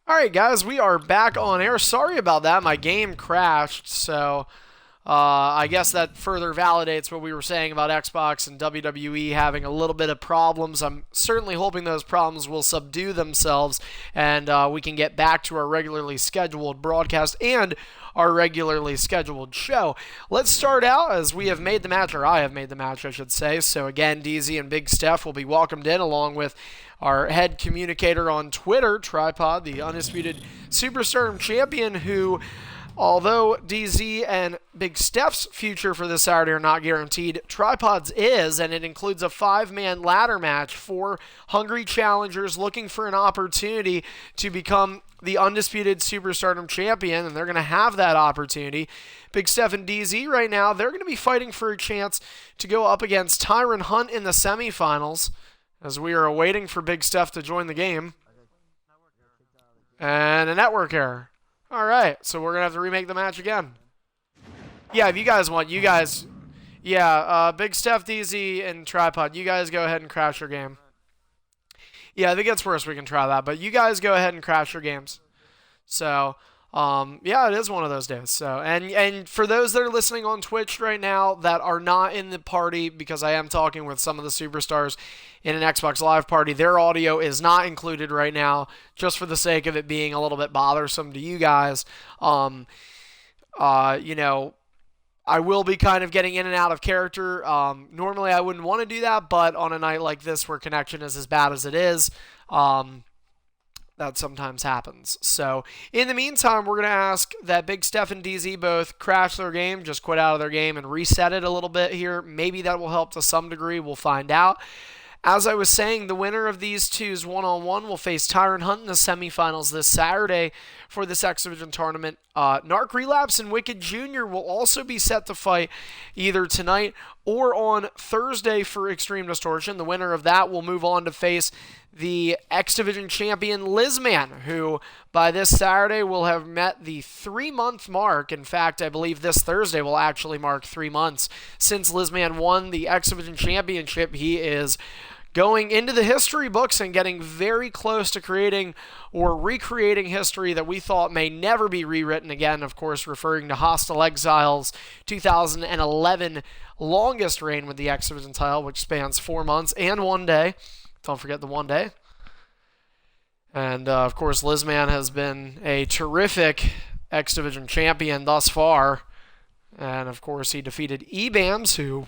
Alright guys, we are back on air. Sorry about that, my game crashed, so I guess that further validates what we were saying about Xbox and WWE having a little bit of problems. I'm certainly hoping those problems will subdue themselves and we can get back to our regularly scheduled broadcast and our regularly scheduled show. Let's start out as we have made the match, or I have made the match, I should say. So again, DZ and Big Steph will be welcomed in along with our head communicator on Twitter, Tripod, the undisputed Superstar champion, who, although DZ and Big Steph's future for this Saturday are not guaranteed, Tripod's is, and it includes a 5-man ladder match for hungry challengers looking for an opportunity to become the undisputed Superstardom champion, and they're going to have that opportunity. Big Steph and DZ right now, they're going to be fighting for a chance to go up against Tyron Hunt in the semifinals, as we are waiting for Big Steph to join the game. And a network error. Alright, so we're going to have to remake the match again. Yeah, if you guys want, you guys... Yeah, Big Steph, DZ, and Tripod, you guys go ahead and crash your game. Yeah, if it gets worse, we can try that. But you guys go ahead and crash your games. So... yeah, it is one of those days. So, and for those that are listening on Twitch right now that are not in the party, because I am talking with some of the superstars in an Xbox Live party, their audio is not included right now, just for the sake of it being a little bit bothersome to you guys. You know, I will be kind of getting in and out of character. Normally I wouldn't want to do that, but on a night like this where connection is as bad as it is, that sometimes happens. So, in the meantime, we're going to ask that Big Steph and DZ both crash their game, just quit out of their game and reset it a little bit here. Maybe that will help to some degree. We'll find out. As I was saying, the winner of these two's one-on-one will face Tyron Hunt in the semifinals this Saturday for this X-Division tournament. Narc Relapse and Wicked Jr. will also be set to fight either tonight or on Thursday for Extreme Distortion. The winner of that will move on to face the X-Division champion Lizman, who by this Saturday will have met the 3-month mark. In fact, I believe this Thursday will actually mark 3 months since Lizman won the X-Division championship. He is going into the history books and getting very close to creating or recreating history that we thought may never be rewritten again, of course, referring to Hostile Exiles' 2011 longest reign with the X-Division title, which spans 4 months and 1 day. Don't forget the 1 day. And, of course, Lizman has been a terrific X-Division champion thus far. And, of course, he defeated EBAMS, who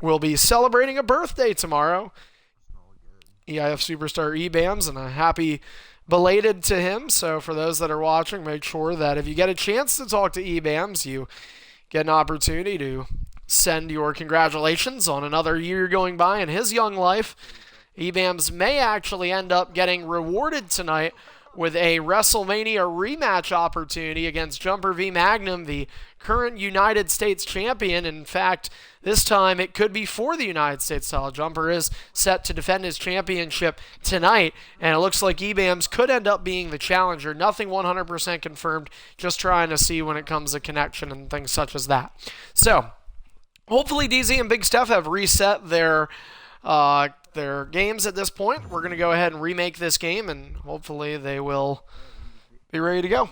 will be celebrating a birthday tomorrow. EIF Superstar EBAMS, and a happy belated to him. So for those that are watching, make sure that if you get a chance to talk to EBAMS, you get an opportunity to send your congratulations on another year going by in his young life. EBAMS may actually end up getting rewarded tonight with a WrestleMania rematch opportunity against Jumper v Magnum, the current United States champion. In fact, this time it could be for the United States title. Jumper is set to defend his championship tonight, and it looks like EBAMS could end up being the challenger. Nothing 100% confirmed, just trying to see when it comes to connection and things such as that. So, hopefully DZ and Big Steph have reset their games at this point. We're going to go ahead and remake this game, and hopefully they will be ready to go.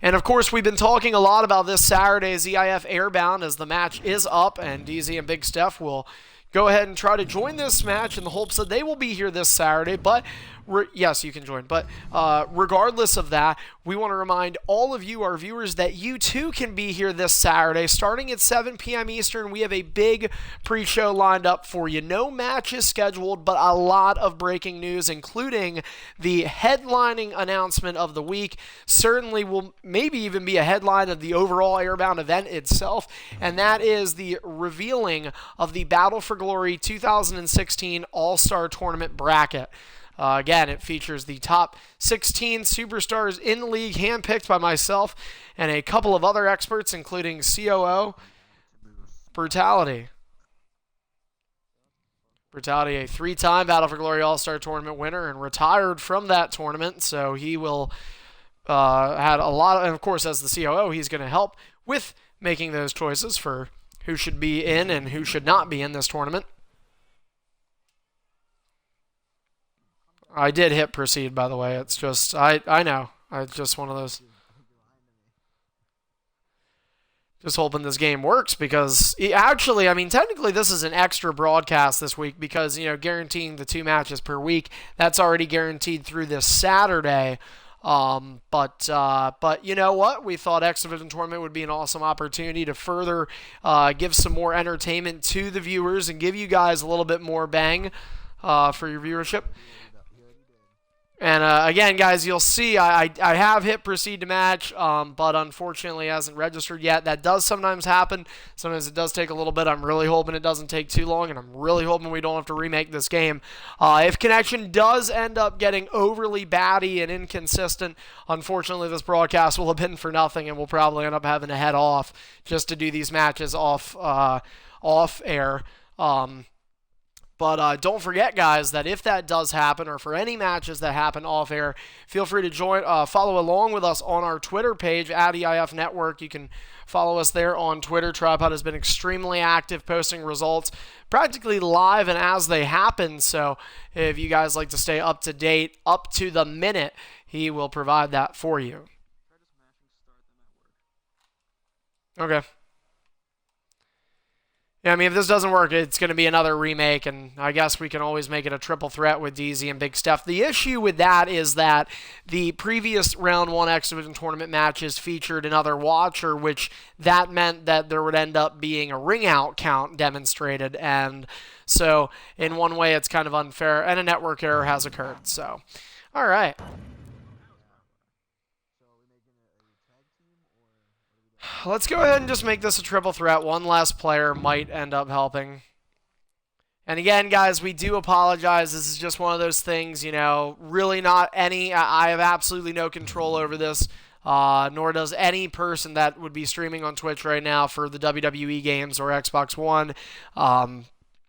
And of course, we've been talking a lot about this Saturday's EIF Airbound as the match is up, and DZ and Big Steph will go ahead and try to join this match in the hopes that they will be here this Saturday. But yes, you can join. But regardless of that, we want to remind all of you, our viewers, that you too can be here this Saturday. Starting at 7 p.m. Eastern, we have a big pre-show lined up for you. No matches scheduled, but a lot of breaking news, including the headlining announcement of the week. Certainly will maybe even be a headline of the overall Airbound event itself, and that is the revealing of the Battle for Glory 2016 All-Star Tournament bracket. Again, it features the top 16 superstars in the league, handpicked by myself and a couple of other experts, including COO Brutality. Brutality, a 3-time Battle for Glory All-Star Tournament winner and retired from that tournament, so he will had a lot of, and of course, as the COO, he's going to help with making those choices for who should be in and who should not be in this tournament. I did hit proceed, by the way. It's just, I know. It's just one of those. Just hoping this game works because, actually, I mean, technically this is an extra broadcast this week because, you know, guaranteeing the 2 matches per week, that's already guaranteed through this Saturday. But you know what? We thought X-Division Tournament would be an awesome opportunity to further give some more entertainment to the viewers and give you guys a little bit more bang for your viewership. And again, guys, you'll see I have hit proceed to match, but unfortunately it hasn't registered yet. That does sometimes happen. Sometimes it does take a little bit. I'm really hoping it doesn't take too long, and I'm really hoping we don't have to remake this game. If connection does end up getting overly batty and inconsistent, unfortunately this broadcast will have been for nothing, and we'll probably end up having to head off just to do these matches off air. But don't forget, guys, that if that does happen, or for any matches that happen off air, feel free to follow along with us on our Twitter page at EIF Network. You can follow us there on Twitter. Tripod has been extremely active, posting results practically live and as they happen. So if you guys like to stay up to date, up to the minute, he will provide that for you. Okay. Yeah, I mean, if this doesn't work, it's going to be another remake, and I guess we can always make it a triple threat with DZ and Big Steph. The issue with that is that the previous Round 1 X-Division Tournament matches featured another watcher, which that meant that there would end up being a ring-out count demonstrated, and so in one way it's kind of unfair, and a network error has occurred. So, all right. Let's go ahead and just make this a triple threat. One less player might end up helping. And again, guys, we do apologize. This is just one of those things, you know, really not any... I have absolutely no control over this, nor does any person that would be streaming on Twitch right now for the WWE games or Xbox One.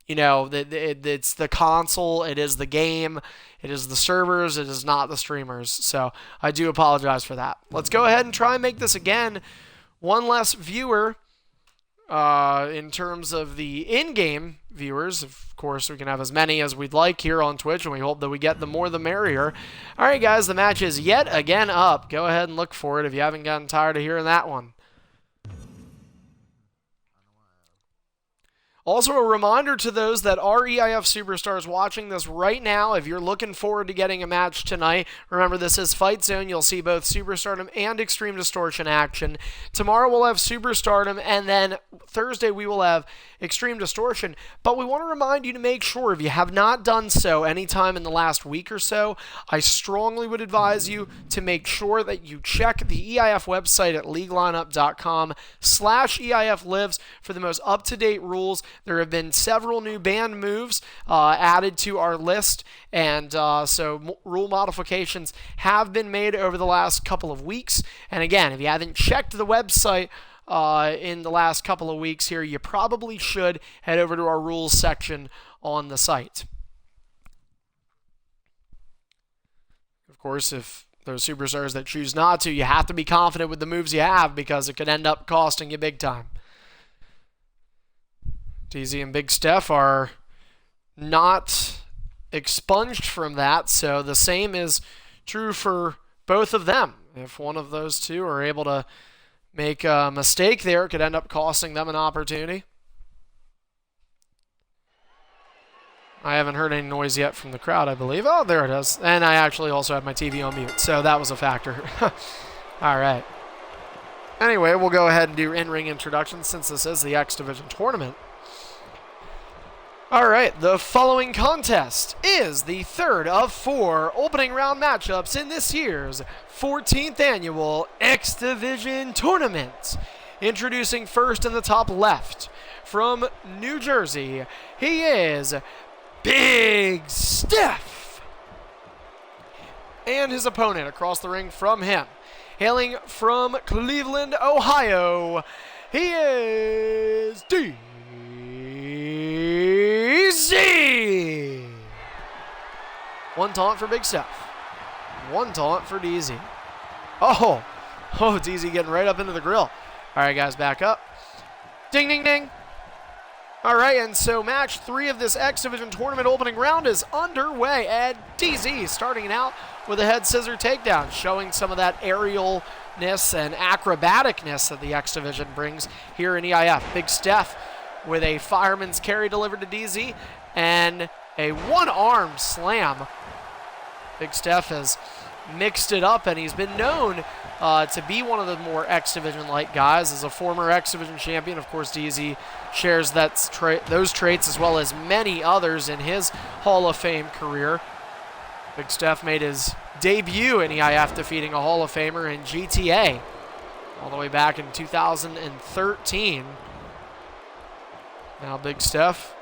You know, it's the console, it is the game, it is the servers, it is not the streamers. So I do apologize for that. Let's go ahead and try and make this again. One less viewer in terms of the in-game viewers. Of course, we can have as many as we'd like here on Twitch, and we hope that we get the more the merrier. All right, guys, the match is yet again up. Go ahead and look for it if you haven't gotten tired of hearing that one. Also, a reminder to those that are EIF Superstars watching this right now, if you're looking forward to getting a match tonight, remember this is Fight Zone. You'll see both Superstardom and Extreme Distortion action. Tomorrow we'll have Superstardom, and then Thursday we will have Extreme Distortion. But we want to remind you to make sure, if you have not done so anytime in the last week or so, I strongly would advise you to make sure that you check the EIF website at leaguelineup.com/EIF Lives for the most up-to-date rules. There have been several new banned moves added to our list, and so rule modifications have been made over the last couple of weeks. And again, if you haven't checked the website in the last couple of weeks here, you probably should head over to our rules section on the site. Of course, if those superstars that choose not to, you have to be confident with the moves you have because it could end up costing you big time. DZ and Big Steph are not expunged from that, so the same is true for both of them. If one of those two are able to make a mistake there, it could end up costing them an opportunity. I haven't heard any noise yet from the crowd, I believe. Oh, there it is. And I actually also had my TV on mute, so that was a factor. All right. Anyway, we'll go ahead and do in-ring introductions since this is the X-Division Tournament. All right, the following contest is the third of 4 opening round matchups in this year's 14th annual X-Division Tournament. Introducing first in the top left, from New Jersey, he is Big Steph. And his opponent across the ring from him, hailing from Cleveland, Ohio, he is DZ. One taunt for Big Steph. One taunt for DZ. Oh, DZ getting right up into the grill. All right, guys, back up. Ding, ding, ding. All right, and so match 3 of this X Division tournament opening round is underway, and DZ starting it out with a head scissor takedown, showing some of that aerialness and acrobaticness that the X Division brings here in EIF. Big Steph with a fireman's carry delivered to DZ, and a one-arm slam. Big Steph has mixed it up, and he's been known to be one of the more X Division-like guys. As a former X Division champion, of course, DZ shares those traits as well as many others in his Hall of Fame career. Big Steph made his debut in EIF, defeating a Hall of Famer in GTA all the way back in 2013. Now Big Steph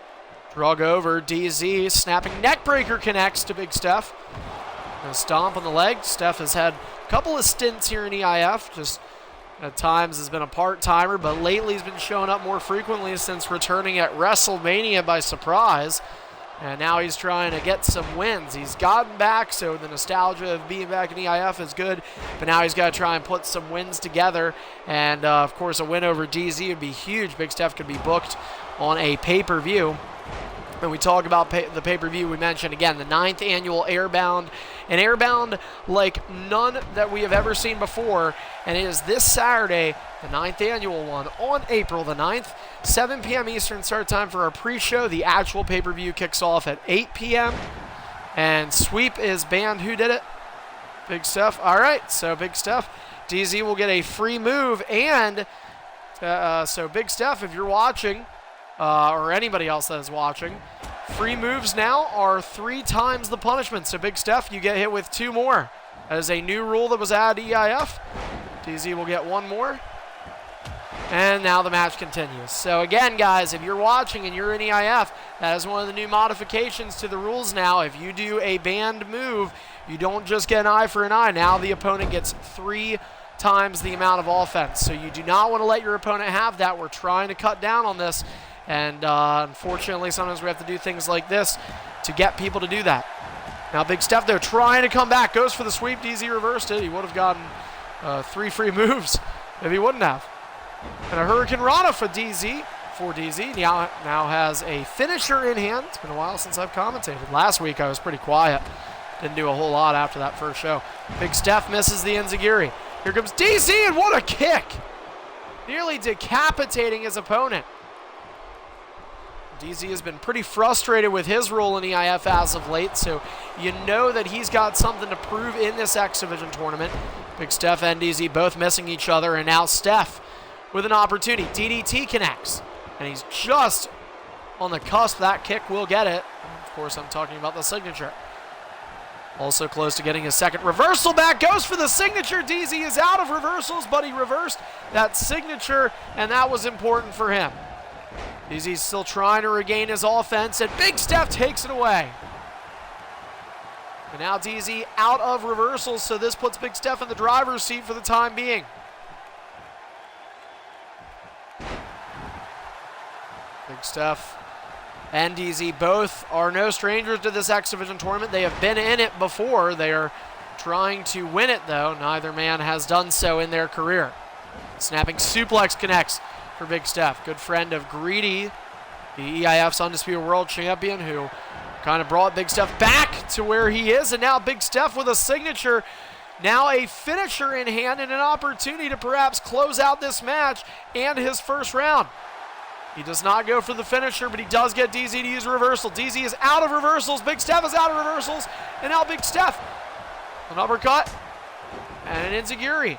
drug over. DZ snapping neckbreaker connects to Big Steph. A stomp on the leg. Steph has had a couple of stints here in EIF, just at times has been a part-timer, but lately he's been showing up more frequently since returning at WrestleMania by surprise. And now he's trying to get some wins. He's gotten back, so the nostalgia of being back in EIF is good, but now he's got to try and put some wins together. And, of course, a win over DZ would be huge. Big Steph could be booked on a pay-per-view. When we talk about the pay-per-view, we mentioned, again, the 9th annual Airbound. An Airbound like none that we have ever seen before. And it is this Saturday, the 9th annual one, on April the 9th, 7 p.m. Eastern start time for our pre-show. The actual pay-per-view kicks off at 8 p.m. And Sweep is banned. Who did it? Big Steph. All right, so Big Steph. DZ will get a free move. And so Big Steph, if you're watching, or anybody else that is watching, free moves now are 3 times the punishment. So Big Steph, you get hit with 2 more. That is a new rule that was added to EIF. DZ will get 1 more. And now the match continues. So again, guys, if you're watching and you're in EIF, that is one of the new modifications to the rules now. If you do a banned move, you don't just get an eye for an eye. Now the opponent gets 3 times the amount of offense. So you do not want to let your opponent have that. We're trying to cut down on this. And unfortunately, sometimes we have to do things like this to get people to do that. Now Big Steph, though, trying to come back. Goes for the sweep. DZ reversed it. He would have gotten 3 free moves if he wouldn't have. And a Hurricane Rana for DZ. Now has a finisher in hand. It's been a while since I've commentated. Last week I was pretty quiet. Didn't do a whole lot after that first show. Big Steph misses the enziguri. Here comes DZ, and what a kick! Nearly decapitating his opponent. DZ has been pretty frustrated with his role in EIF as of late, so you know that he's got something to prove in this X Division tournament. Big Steph and DZ both missing each other, and now Steph with an opportunity. DDT connects, and he's just on the cusp. That kick will get it. Of course, I'm talking about the signature. Also close to getting his second reversal back. Goes for the signature. DZ is out of reversals, but he reversed that signature, and that was important for him. DZ's still trying to regain his offense, and Big Steph takes it away. And now DZ out of reversals, so this puts Big Steph in the driver's seat for the time being. Big Steph and DZ both are no strangers to this X Division tournament. They have been in it before. They are trying to win it, though. Neither man has done so in their career. Snapping suplex connects for Big Steph. Good friend of Greedy, the EIF's Undisputed World Champion, who kind of brought Big Steph back to where he is. And now Big Steph with a signature. Now a finisher in hand and an opportunity to perhaps close out this match and his first round. He does not go for the finisher, but he does get DZ to use a reversal. DZ is out of reversals. Big Steph is out of reversals. And now Big Steph, an uppercut and an enziguri.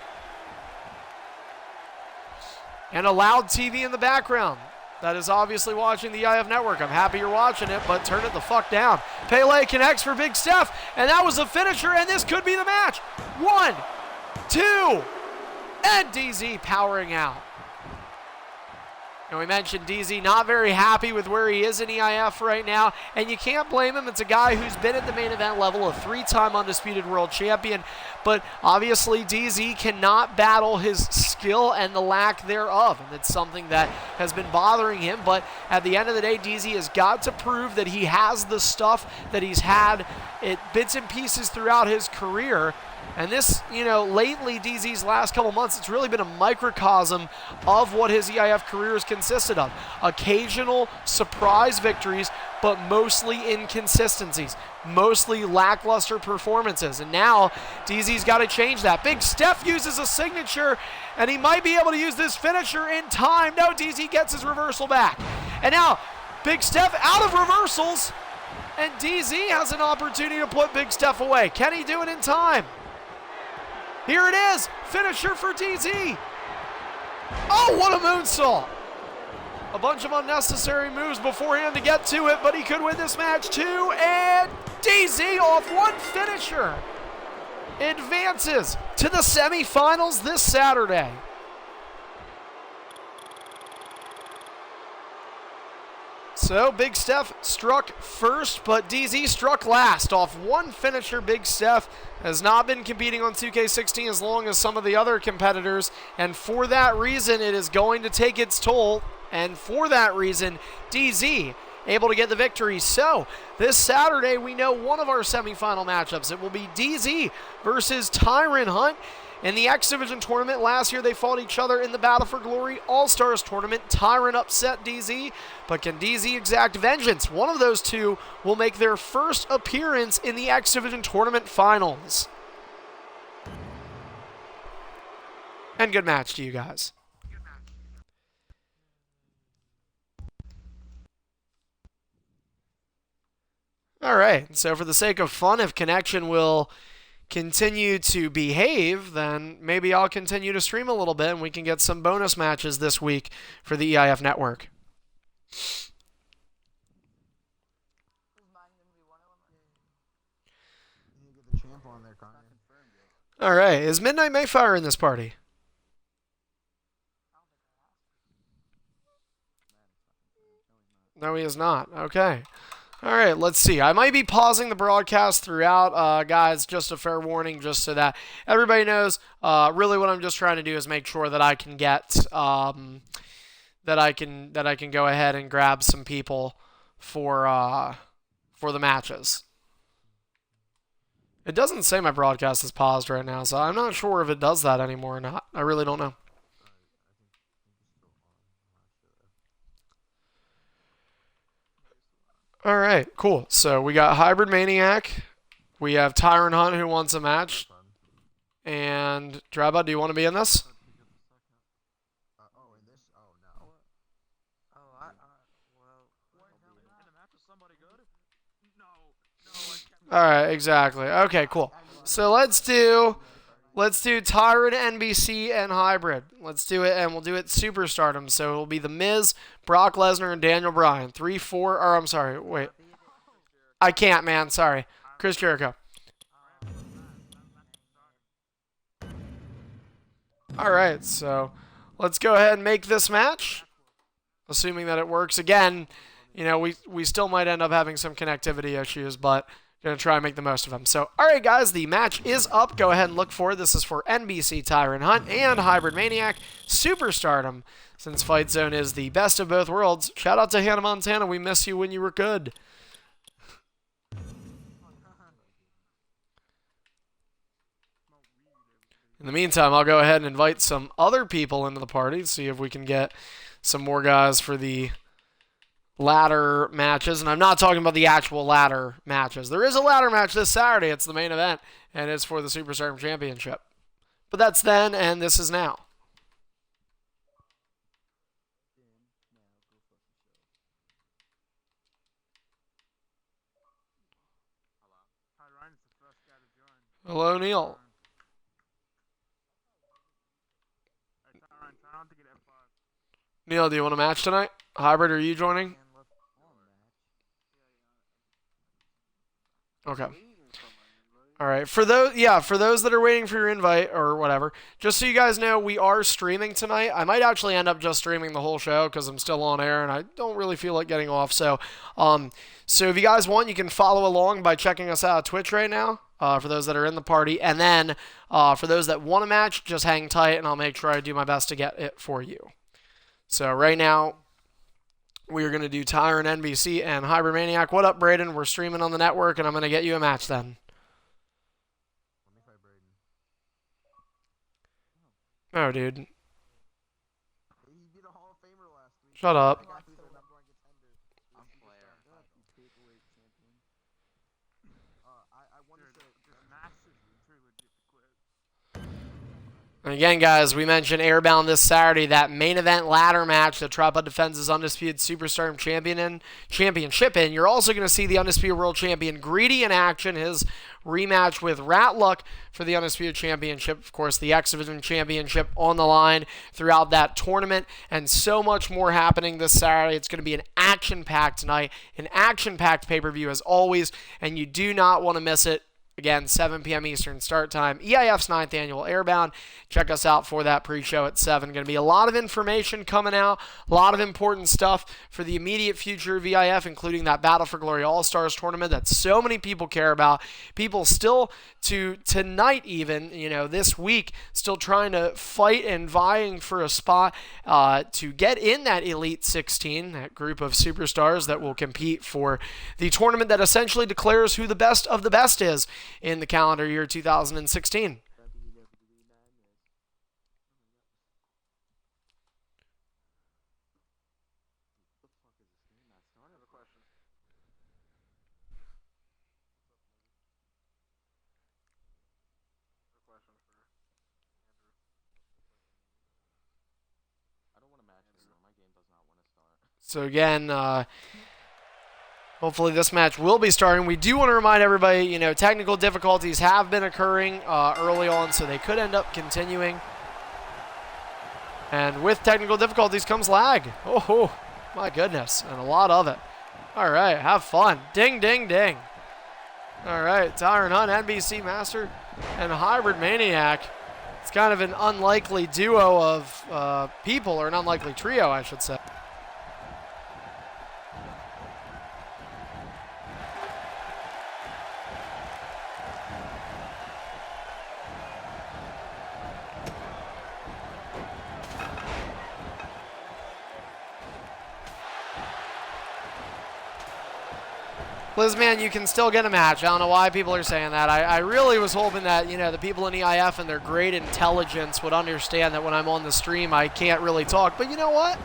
And a loud TV in the background that is obviously watching the EIF network. I'm happy you're watching it, but turn it the fuck down. Pele connects for Big Steph, and that was a finisher, and this could be the match. 1, 2, and DZ powering out. And we mentioned DZ not very happy with where he is in EIF right now, and you can't blame him. It's a guy who's been at the main event level, a 3-time Undisputed World Champion, but obviously DZ cannot battle his skill and the lack thereof, and it's something that has been bothering him. But at the end of the day, DZ has got to prove that he has the stuff that he's had bits and pieces throughout his career, And this, lately, DZ's last couple months, it's really been a microcosm of what his EIF career has consisted of. Occasional surprise victories, but mostly inconsistencies, mostly lackluster performances. And now DZ's got to change that. Big Steph uses a signature, and he might be able to use this finisher in time. No, DZ gets his reversal back. And now Big Steph out of reversals, and DZ has an opportunity to put Big Steph away. Can he do it in time? Here it is, finisher for DZ. Oh, what a moonsault. A bunch of unnecessary moves beforehand to get to it, but he could win this match too. And DZ off one finisher advances to the semifinals this Saturday. So Big Steph struck first, but DZ struck last. Off one finisher, Big Steph has not been competing on 2K16 as long as some of the other competitors, and for that reason, it is going to take its toll, and for that reason, DZ able to get the victory. So this Saturday, we know one of our semifinal matchups. It will be DZ versus Tyron Hunt. In the X-Division tournament last year, they fought each other in the Battle for Glory All-Stars tournament. Tyron upset DZ, but can DZ exact vengeance? One of those two will make their first appearance in the X-Division tournament finals. And good match to you guys. All right, so for the sake of fun, if connection will continue to behave, then maybe I'll continue to stream a little bit and we can get some bonus matches this week for the EIF network. All right, is Midnight Mayfire in this party? No, he is not. Okay. All right, let's see. I might be pausing the broadcast throughout, guys, just a fair warning, just so that everybody knows. Really what I'm just trying to do is make sure that I can get, that I can go ahead and grab some people for the matches. It doesn't say my broadcast is paused right now, so I'm not sure if it does that anymore or not. I really don't know. All right, cool. So we got Hybrid Maniac. We have Tyron Hunt who wants a match. And Draba, do you want to be in this? All right, exactly. Okay, cool. So let's do Tyron, NBC, and Hybrid. Let's do it, and we'll do it Superstardom. So it'll be The Miz, Brock Lesnar, and Daniel Bryan. 3, 4, or I'm sorry, wait. I can't, man. Sorry. Chris Jericho. All right, so let's go ahead and make this match. Assuming that it works. Again, we still might end up having some connectivity issues, but going to try and make the most of them. So, all right, guys, the match is up. Go ahead and look for it. This is for NBC Tyron Hunt and Hybrid Maniac Superstardom. Since Fight Zone is the best of both worlds, shout out to Hannah Montana. We miss you when you were good. In the meantime, I'll go ahead and invite some other people into the party, see if we can get some more guys for the ladder matches. And I'm not talking about the actual ladder matches. There is a ladder match this Saturday. It's the main event, and it's for the Superstardom Championship. But that's then, and this is now. Hello, Neil. Neil, do you want a match tonight? Hybrid, are you joining? Okay. All right. For those that are waiting for your invite or whatever, just so you guys know, we are streaming tonight. I might actually end up just streaming the whole show because I'm still on air and I don't really feel like getting off. So if you guys want, you can follow along by checking us out on Twitch right now. For those that are in the party, and then for those that want a match, just hang tight, and I'll make sure I do my best to get it for you. So right now, we are going to do Tyron, NBC, and Hybrid Maniac. What up, Braden? We're streaming on the network, and I'm going to get you a match then. Oh, dude. Shut up. And again, guys, we mentioned Airbound this Saturday, that main event ladder match that Tripod defends his Undisputed Superstar Championship in. You're also going to see the Undisputed World Champion Greedy in action, his rematch with Ratluck for the Undisputed Championship. Of course, the X-Division Championship on the line throughout that tournament, and so much more happening this Saturday. It's going to be an action-packed night, an action-packed pay-per-view as always, and you do not want to miss it. Again, 7 p.m. Eastern start time. EIF's 9th annual Airbound. Check us out for that pre-show at 7. Going to be a lot of information coming out, a lot of important stuff for the immediate future of EIF, including that Battle for Glory All-Stars tournament that so many people care about. People still, to tonight even, this week, still trying to fight and vying for a spot to get in that Elite 16, that group of superstars that will compete for the tournament that essentially declares who the best of the best is in the calendar year 2016. So again, hopefully this match will be starting. We do want to remind everybody, technical difficulties have been occurring early on, so they could end up continuing. And with technical difficulties comes lag. Oh, my goodness, and a lot of it. All right, have fun. Ding, ding, ding. All right, Tyron Hunt, NBC Master, and Hybrid Maniac. It's kind of an unlikely duo of people, or an unlikely trio, I should say. Lizman, you can still get a match. I don't know why people are saying that. I really was hoping that, the people in EIF and their great intelligence would understand that when I'm on the stream, I can't really talk. But you know what?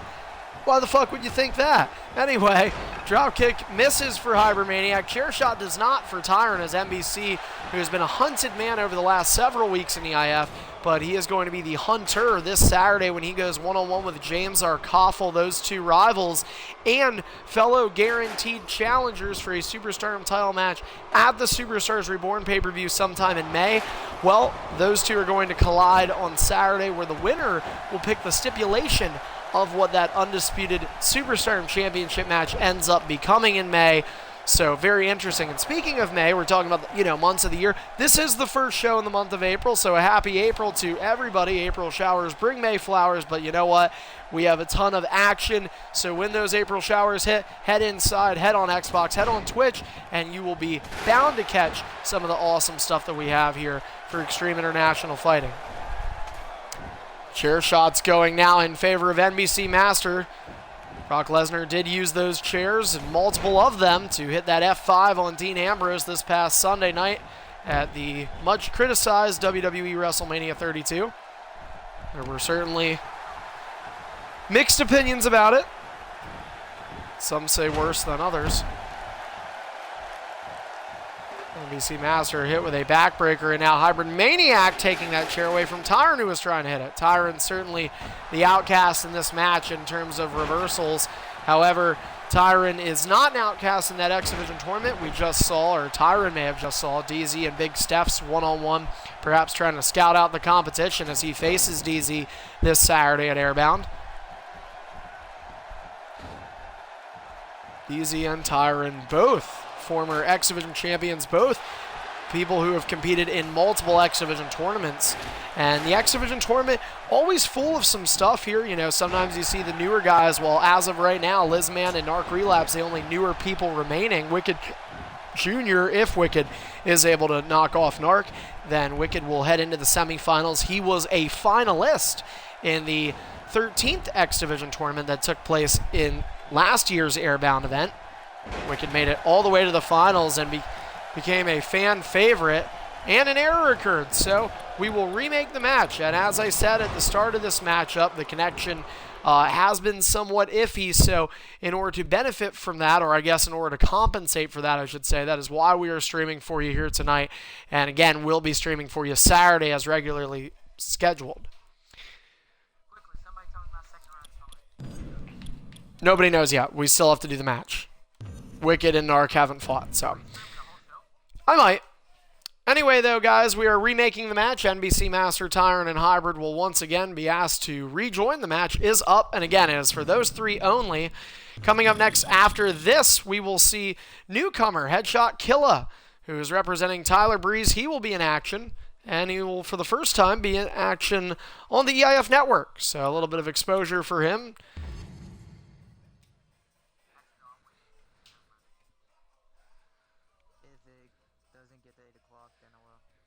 Why the fuck would you think that? Anyway, dropkick misses for Hybrid Maniac. Chair shot does not for Tyron as NBC, who has been a hunted man over the last several weeks in EIF. But he is going to be the hunter this Saturday when he goes one-on-one with James Arkoffel, those two rivals, and fellow guaranteed challengers for a Superstardom title match at the Superstars Reborn pay-per-view sometime in May. Well, those two are going to collide on Saturday, where the winner will pick the stipulation of what that undisputed Superstardom Championship match ends up becoming in May. So very interesting. And speaking of May, we're talking about, months of the year. This is the first show in the month of April, so a happy April to everybody. April showers bring May flowers, but you know what? We have a ton of action, so when those April showers hit, head inside, head on Xbox, head on Twitch, and you will be bound to catch some of the awesome stuff that we have here for Extreme International Fighting. Chair shots going now in favor of NBC Master. Brock Lesnar did use those chairs, and multiple of them, to hit that F5 on Dean Ambrose this past Sunday night at the much criticized WWE WrestleMania 32. There were certainly mixed opinions about it. Some say worse than others. NBC Master hit with a backbreaker, and now Hybrid Maniac taking that chair away from Tyron, who was trying to hit it. Tyron certainly the outcast in this match in terms of reversals. However, Tyron is not an outcast in that X-Division tournament. We just saw, or Tyron may have just saw, DZ and Big Steph's one-on-one, perhaps trying to scout out the competition as he faces DZ this Saturday at Airbound. DZ and Tyron, both former X-Division champions, both people who have competed in multiple X-Division tournaments. And the X-Division tournament, always full of some stuff here. Sometimes you see the newer guys. Well, as of right now, Lizman and Narc Relapse, the only newer people remaining. Wicked Jr., if Wicked is able to knock off Narc, then Wicked will head into the semifinals. He was a finalist in the 13th X-Division tournament that took place in last year's Airbound event. Wicked made it all the way to the finals and became a fan favorite and an error occurred. So we will remake the match. And as I said at the start of this matchup, the connection has been somewhat iffy. So in order to benefit from that, or I guess in order to compensate for that, I should say, that is why we are streaming for you here tonight. And again, we'll be streaming for you Saturday as regularly scheduled. Nobody knows yet. We still have to do the match. Wicked and Narc haven't fought, so I might. Anyway, though, guys, we are remaking the match. NBC Master, Tyrant, and Hybrid will once again be asked to rejoin. The match is up, and again, it is for those three only. Coming up next after this, we will see newcomer Headshot Killa, who is representing Tyler Breeze. He will be in action, and he will, for the first time, be in action on the EIF network. So a little bit of exposure for him.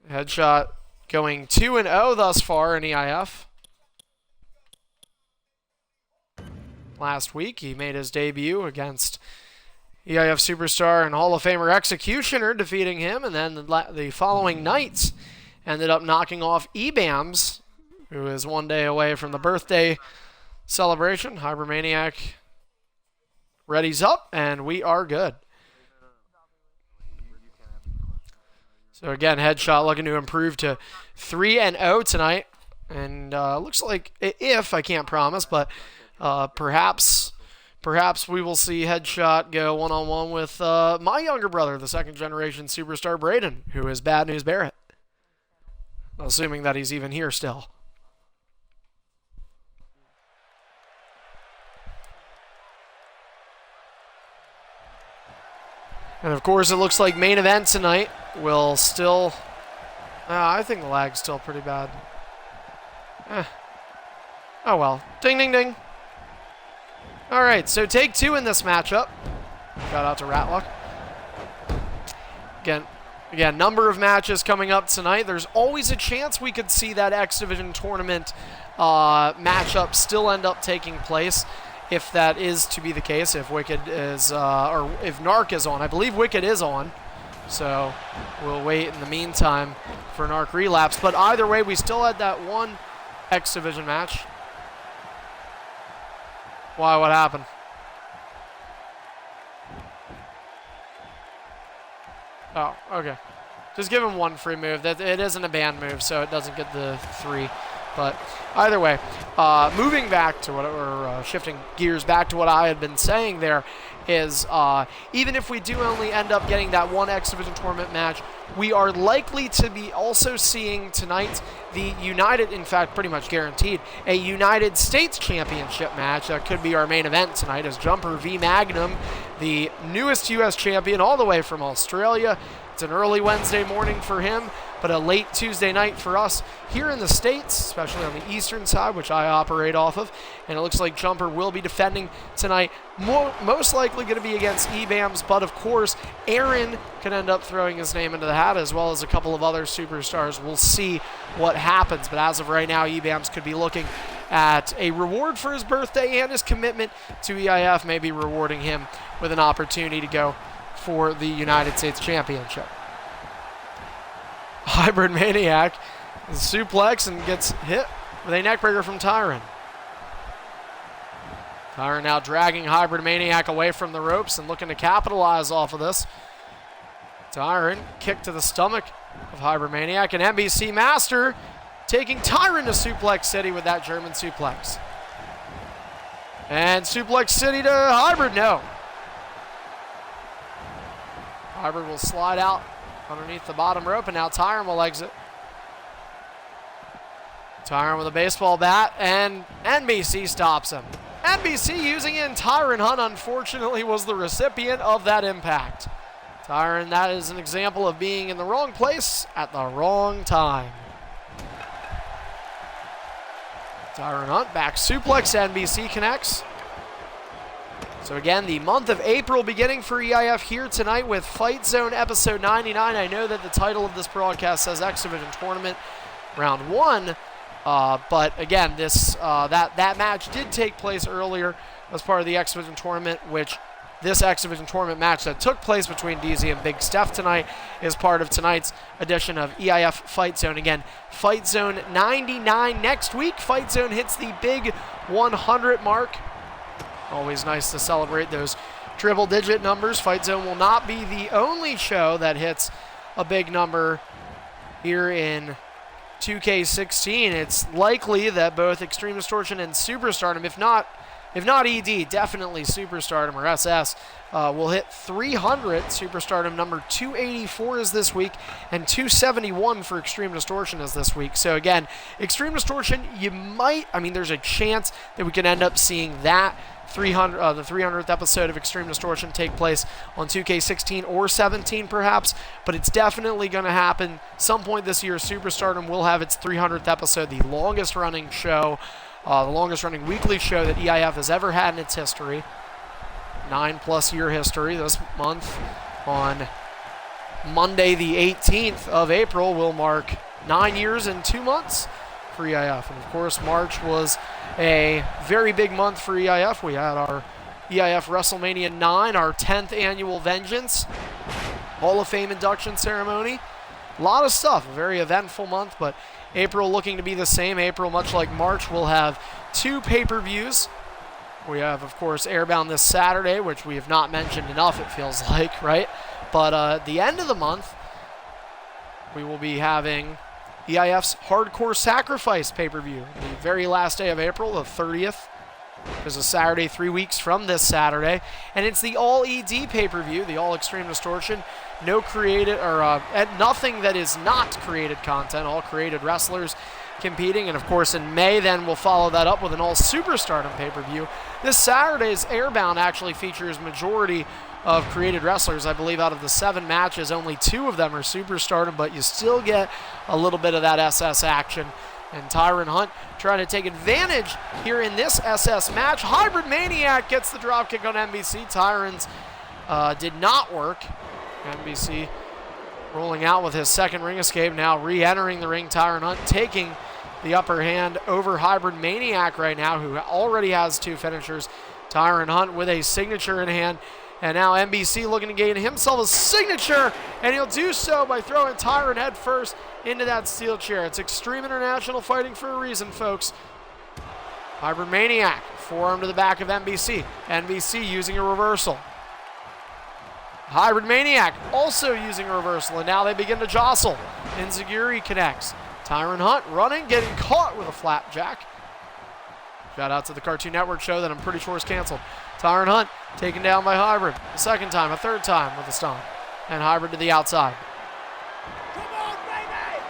Headshot going 2-0 thus far in EIF. Last week, he made his debut against EIF superstar and Hall of Famer Executioner, defeating him, and then the following nights ended up knocking off EBAMS, who is one day away from the birthday celebration. Hypermaniac readies up, and we are good. So again, Headshot looking to improve to 3-0 tonight. And looks like, if, I can't promise, but perhaps we will see Headshot go one-on-one with my younger brother, the second-generation superstar Braden, who is Bad News Barrett. Assuming that he's even here still. And of course, it looks like main event tonight will still... I think the lag's still pretty bad. Oh well. Ding, ding, ding. Alright, so take two in this matchup. Shout out to Ratluck. Again, number of matches coming up tonight. There's always a chance we could see that X-Division tournament matchup still end up taking place. If that is to be the case, if Wicked is, or if Narc is on. I believe Wicked is on, so we'll wait in the meantime for Narc relapse. But either way, we still had that one X-Division match. Why, what happened? Oh, okay. Just give him one free move. It isn't a banned move, so it doesn't get the 3. But either way, moving back to what, or shifting gears back to what I had been saying there, is even if we do only end up getting that one X-Division tournament match, we are likely to be also seeing tonight the United, in fact, pretty much guaranteed, a United States Championship match. That could be our main event tonight, as Jumper v Magnum, the newest U.S. champion all the way from Australia. It's an early Wednesday morning for him, but a late Tuesday night for us here in the States, especially on the eastern side, which I operate off of. And it looks like Jumper will be defending tonight, most likely going to be against EBAMS, but of course, Aaron could end up throwing his name into the hat, as well as a couple of other superstars. We'll see what happens, but as of right now, EBAMS could be looking at a reward for his birthday, and his commitment to EIF may be rewarding him with an opportunity to go for the United States Championship. Hybrid Maniac suplex and gets hit with a neckbreaker from Tyron. Tyron now dragging Hybrid Maniac away from the ropes and looking to capitalize off of this. Tyron kick to the stomach of Hybrid Maniac, and NBC Master taking Tyron to Suplex City with that German suplex. And Suplex City to Hybrid, no. Hybrid will slide out underneath the bottom rope, and now Tyron will exit. Tyron with a baseball bat, and NBC stops him. NBC using it, and Tyron Hunt, unfortunately, was the recipient of that impact. Tyron, that is an example of being in the wrong place at the wrong time. Tyron Hunt back suplex, NBC connects. So again, the month of April beginning for EIF here tonight with Fight Zone episode 99. I know that the title of this broadcast says X-Division Tournament Round 1, but again, this that match did take place earlier as part of the X-Division Tournament, which this X Division tournament match that took place between DZ and Big Steph tonight is part of tonight's edition of EIF Fight Zone. Again, Fight Zone 99 next week. Fight Zone hits the big 100 mark. Always nice to celebrate those triple-digit numbers. Fight Zone will not be the only show that hits a big number here in 2K16. It's likely that both Extreme Distortion and Superstardom, if not ED, definitely Superstardom or SS, will hit 300. Superstardom number 284 is this week, and 271 for Extreme Distortion is this week. So again, Extreme Distortion, there's a chance that we can end up seeing that the 300th episode of Extreme Distortion take place on 2K16 or 17 perhaps, but it's definitely going to happen some point this year. Superstardom will have its 300th episode, the longest running show, the longest running weekly show that EIF has ever had in its history. 9+ year history. This month on Monday the 18th of April will mark 9 years and 2 months for EIF. And of course, March was a very big month for EIF. We had our EIF WrestleMania 9, our 10th annual Vengeance Hall of Fame induction ceremony. A lot of stuff, a very eventful month, but April looking to be the same. April, much like March, will have 2 pay-per-views. We have, of course, Airbound this Saturday, which we have not mentioned enough, it feels like, right? But at the end of the month, we will be having EIF's Hardcore Sacrifice pay-per-view. The very last day of April, the 30th, is a Saturday 3 weeks from this Saturday. And it's the All-ED pay-per-view, the All-Extreme Distortion. No created, or nothing that is not created content, all created wrestlers competing. And of course in May then we'll follow that up with an All-Superstardom pay-per-view. This Saturday's Airbound actually features majority of created wrestlers. I believe out of the 7 matches, only 2 of them are Superstardom, but you still get a little bit of that SS action. And Tyron Hunt trying to take advantage here in this SS match. Hybrid Maniac gets the dropkick on NBC. Tyron's did not work. NBC rolling out with his second ring escape. Now re-entering the ring, Tyron Hunt taking the upper hand over Hybrid Maniac right now, who already has 2 finishers. Tyron Hunt with a signature in hand. And now NBC looking to gain himself a signature, and he'll do so by throwing Tyron head first into that steel chair. It's Extreme International fighting for a reason, folks. Hybrid Maniac, forearm to the back of NBC. NBC using a reversal. Hybrid Maniac also using a reversal, and now they begin to jostle. Enziguri connects. Tyron Hunt running, getting caught with a flapjack. Shout out to the Cartoon Network show that I'm pretty sure is canceled. Tyron Hunt taken down by Hybrid. A second time, a third time with a stomp. And Hybrid to the outside. Come on, baby!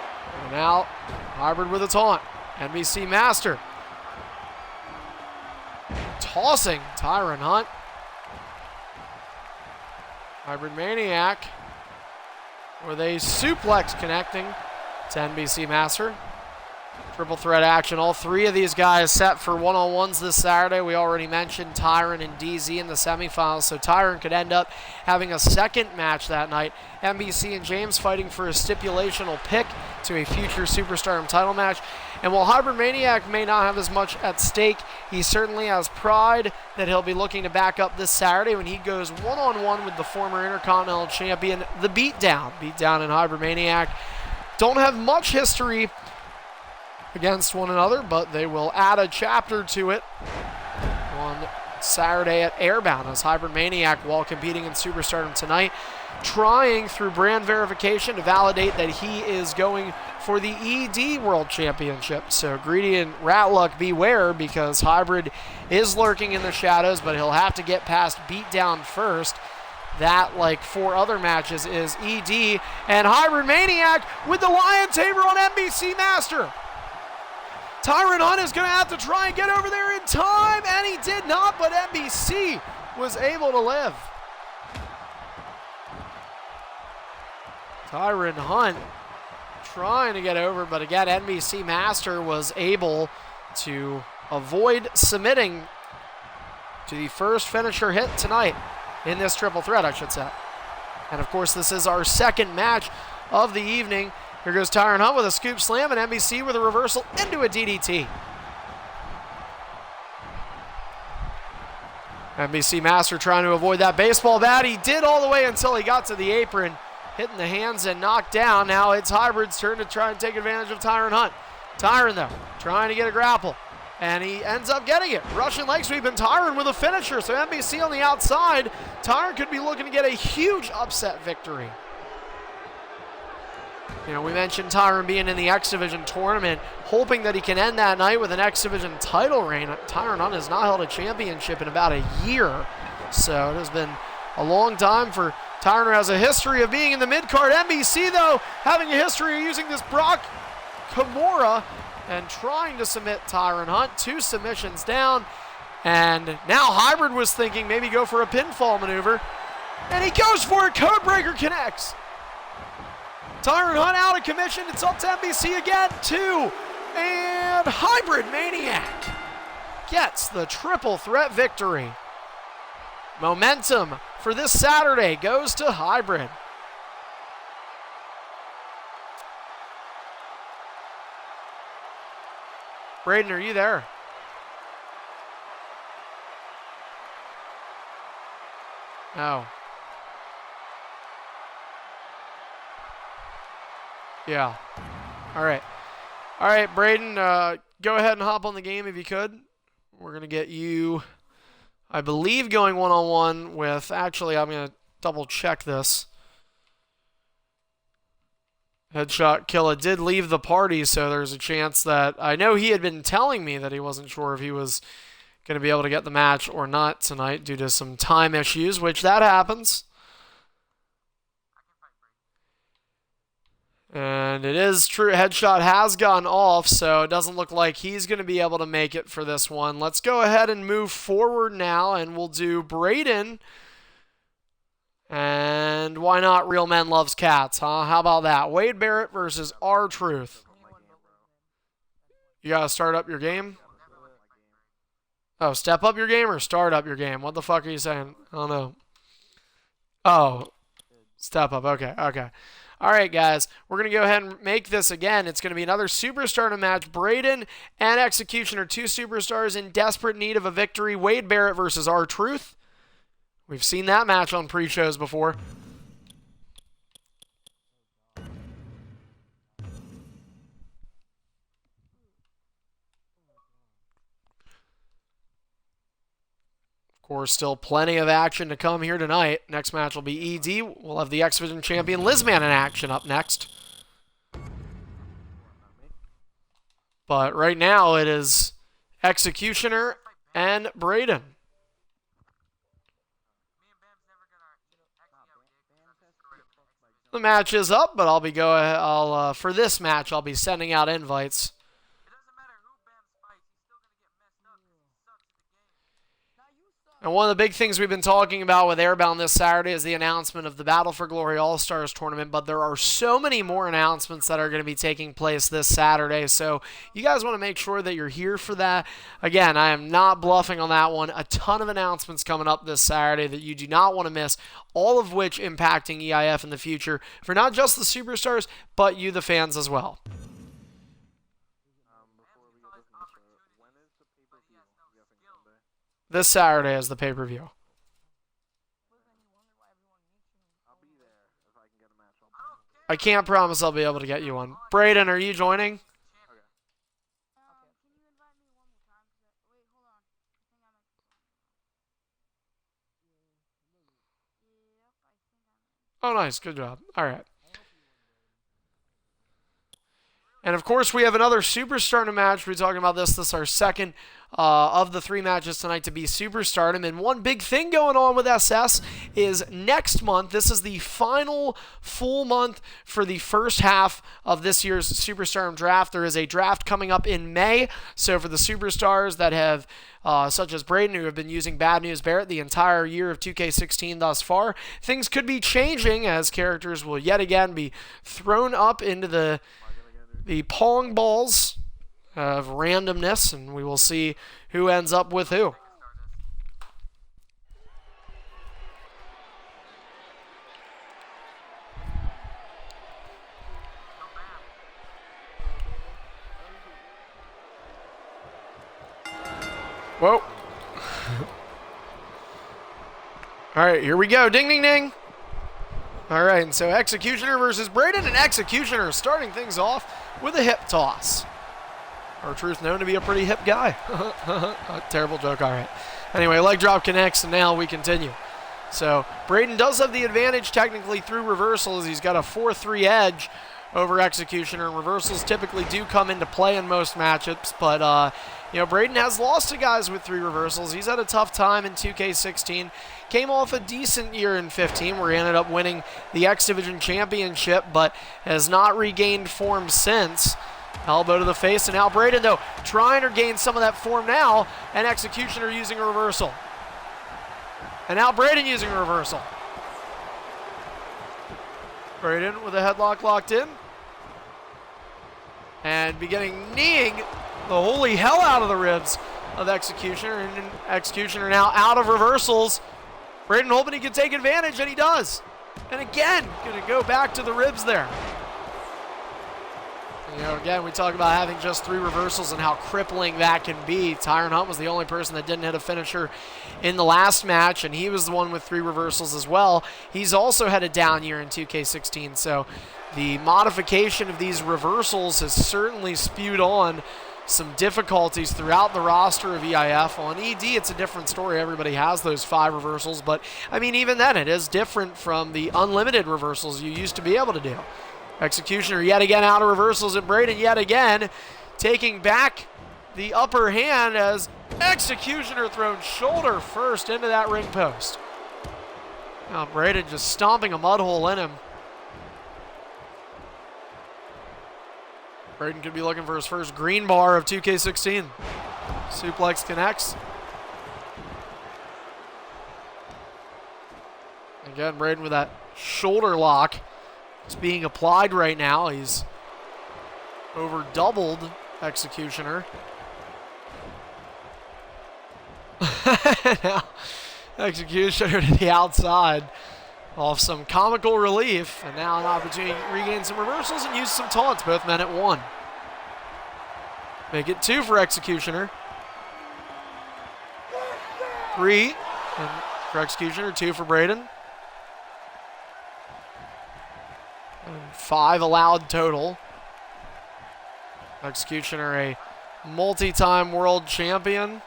And now Hybrid with a taunt. NBC Master. Tossing Tyron Hunt. Hybrid Maniac with a suplex connecting to NBC Master. Triple threat action. All 3 of these guys set for one-on-ones this Saturday. We already mentioned Tyron and DZ in the semifinals, so Tyron could end up having a second match that night. NBC and James fighting for a stipulational pick to a future Superstardom title match. And while Hybrid Maniac may not have as much at stake, he certainly has pride that he'll be looking to back up this Saturday when he goes one-on-one with the former Intercontinental Champion, The Beatdown. Beatdown and Hybrid Maniac don't have much history against one another, but they will add a chapter to it on Saturday at Airbound, as Hybrid Maniac, while competing in Superstardom tonight, trying through brand verification to validate that he is going for the ED World Championship. So Greedy and Ratluck beware, because Hybrid is lurking in the shadows, but he'll have to get past Beatdown first. That, like 4 other matches, is ED, and Hybrid Maniac with the Lion Tamer on NBC Master. Tyron Hunt is going to have to try and get over there in time, and he did not, but NBC was able to live. Tyron Hunt trying to get over, but again, NBC Master was able to avoid submitting to the first finisher hit tonight in this triple threat, I should say. And of course, this is our second match of the evening. Here goes Tyron Hunt with a scoop slam, and NBC with a reversal into a DDT. NBC Master trying to avoid that baseball bat. He did all the way until he got to the apron, hitting the hands and knocked down. Now it's Hybrid's turn to try and take advantage of Tyron Hunt. Tyron, though, trying to get a grapple, and he ends up getting it. Russian leg sweep, and Tyron with a finisher. So NBC on the outside. Tyron could be looking to get a huge upset victory. You know, we mentioned Tyron being in the X-Division tournament, hoping that he can end that night with an X-Division title reign. Tyron Hunt has not held a championship in about a year, so it has been a long time for Tyron, who has a history of being in the mid-card. NBC, though, having a history of using this Brock Kimura and trying to submit Tyron Hunt. 2 submissions down, and now Hybrid was thinking maybe go for a pinfall maneuver, and he goes for it. Codebreaker connects. Tyron Hunt out of commission. It's up to NBC again. 2. And Hybrid Maniac gets the triple threat victory. Momentum for this Saturday goes to Hybrid. Braden, are you there? Oh. Yeah. All right. All right, Braden, go ahead and hop on the game if you could. We're going to get you, I believe, going one-on-one with, actually, I'm going to double-check this. Headshot Killa did leave the party, so there's a chance that, I know he had been telling me that he wasn't sure if he was going to be able to get the match or not tonight due to some time issues, which that happens. And it is true, Headshot has gone off, so it doesn't look like he's going to be able to make it for this one. Let's go ahead and move forward now, and we'll do Braden. And why not Real Men Loves Cats, huh? How about that? Wade Barrett versus R-Truth. You got to start up your game? Oh, step up your game or start up your game? What the fuck are you saying? I don't know. Oh, step up. Okay, okay. All right, guys, we're going to go ahead and make this again. It's going to be another Superstar match. Braden and Execution are 2 superstars in desperate need of a victory. Wade Barrett versus R-Truth. We've seen that match on pre-shows before. Of course, still plenty of action to come here tonight. Next match will be ED. We'll have the X-Division champion Lizman in action up next. But right now it is Executioner and Braden. The match is up, but for this match I'll be sending out invites. And one of the big things we've been talking about with Airbound this Saturday is the announcement of the Battle for Glory All-Stars tournament, but there are so many more announcements that are going to be taking place this Saturday, so you guys want to make sure that you're here for that. Again, I am not bluffing on that one. A ton of announcements coming up this Saturday that you do not want to miss, all of which impacting EIF in the future for not just the superstars, but you, the fans, as well. This Saturday is the pay-per-view. I can't promise I'll be able to get you one. Braden, are you joining? Oh, nice. Good job. All right. And, of course, we have another Superstardom match. We're talking about this. This is our second of the 3 matches tonight to be Superstardom. And one big thing going on with SS is next month, this is the final full month for the first half of this year's Superstardom draft. There is a draft coming up in May. So for the superstars that have, such as Braden, who have been using Bad News Barrett the entire year of 2K16 thus far, things could be changing as characters will yet again be thrown up into the pong balls of randomness, and we will see who ends up with who. Whoa. All right, here we go. Ding, ding, ding. All right, and so Executioner versus Braden, and Executioner starting things off with a hip toss. R-Truth known to be a pretty hip guy. A terrible joke, all right. Anyway, leg drop connects, and now we continue. So Braden does have the advantage technically through reversals. He's got a 4-3 edge over Executioner, and reversals typically do come into play in most matchups, but Braden has lost to guys with 3 reversals. He's had a tough time in 2K16. Came off a decent year in 15 where he ended up winning the X Division Championship, but has not regained form since. Elbow to the face, and now Braden, though, trying to gain some of that form now, and Executioner using a reversal. And now Braden using a reversal. Braden with a headlock locked in. And beginning kneeing the holy hell out of the ribs of Executioner, and Executioner now out of reversals. Braden hoping he can take advantage, and he does. And again, going to go back to the ribs there. Again, we talk about having just 3 reversals and how crippling that can be. Tyron Hunt was the only person that didn't hit a finisher in the last match, and he was the one with 3 reversals as well. He's also had a down year in 2K16, so the modification of these reversals has certainly spewed on some difficulties throughout the roster of EIF. On ED, it's a different story. Everybody has those 5 reversals, but I mean, even then, it is different from the unlimited reversals you used to be able to do. Executioner yet again out of reversals, and Braden yet again taking back the upper hand as Executioner thrown shoulder first into that ring post. Now Braden just stomping a mud hole in him. Braden could be looking for his first green bar of 2K16. Suplex connects. Again, Braden with that shoulder lock. It's being applied right now. He's over doubled Executioner. Now, Executioner to the outside off some comical relief. And now an opportunity to regain some reversals and use some taunts. Both men at 1. Make it 2 for Executioner. 3 for Executioner, 2 for Braden. And 5 allowed total. Executioner, a multi-time world champion,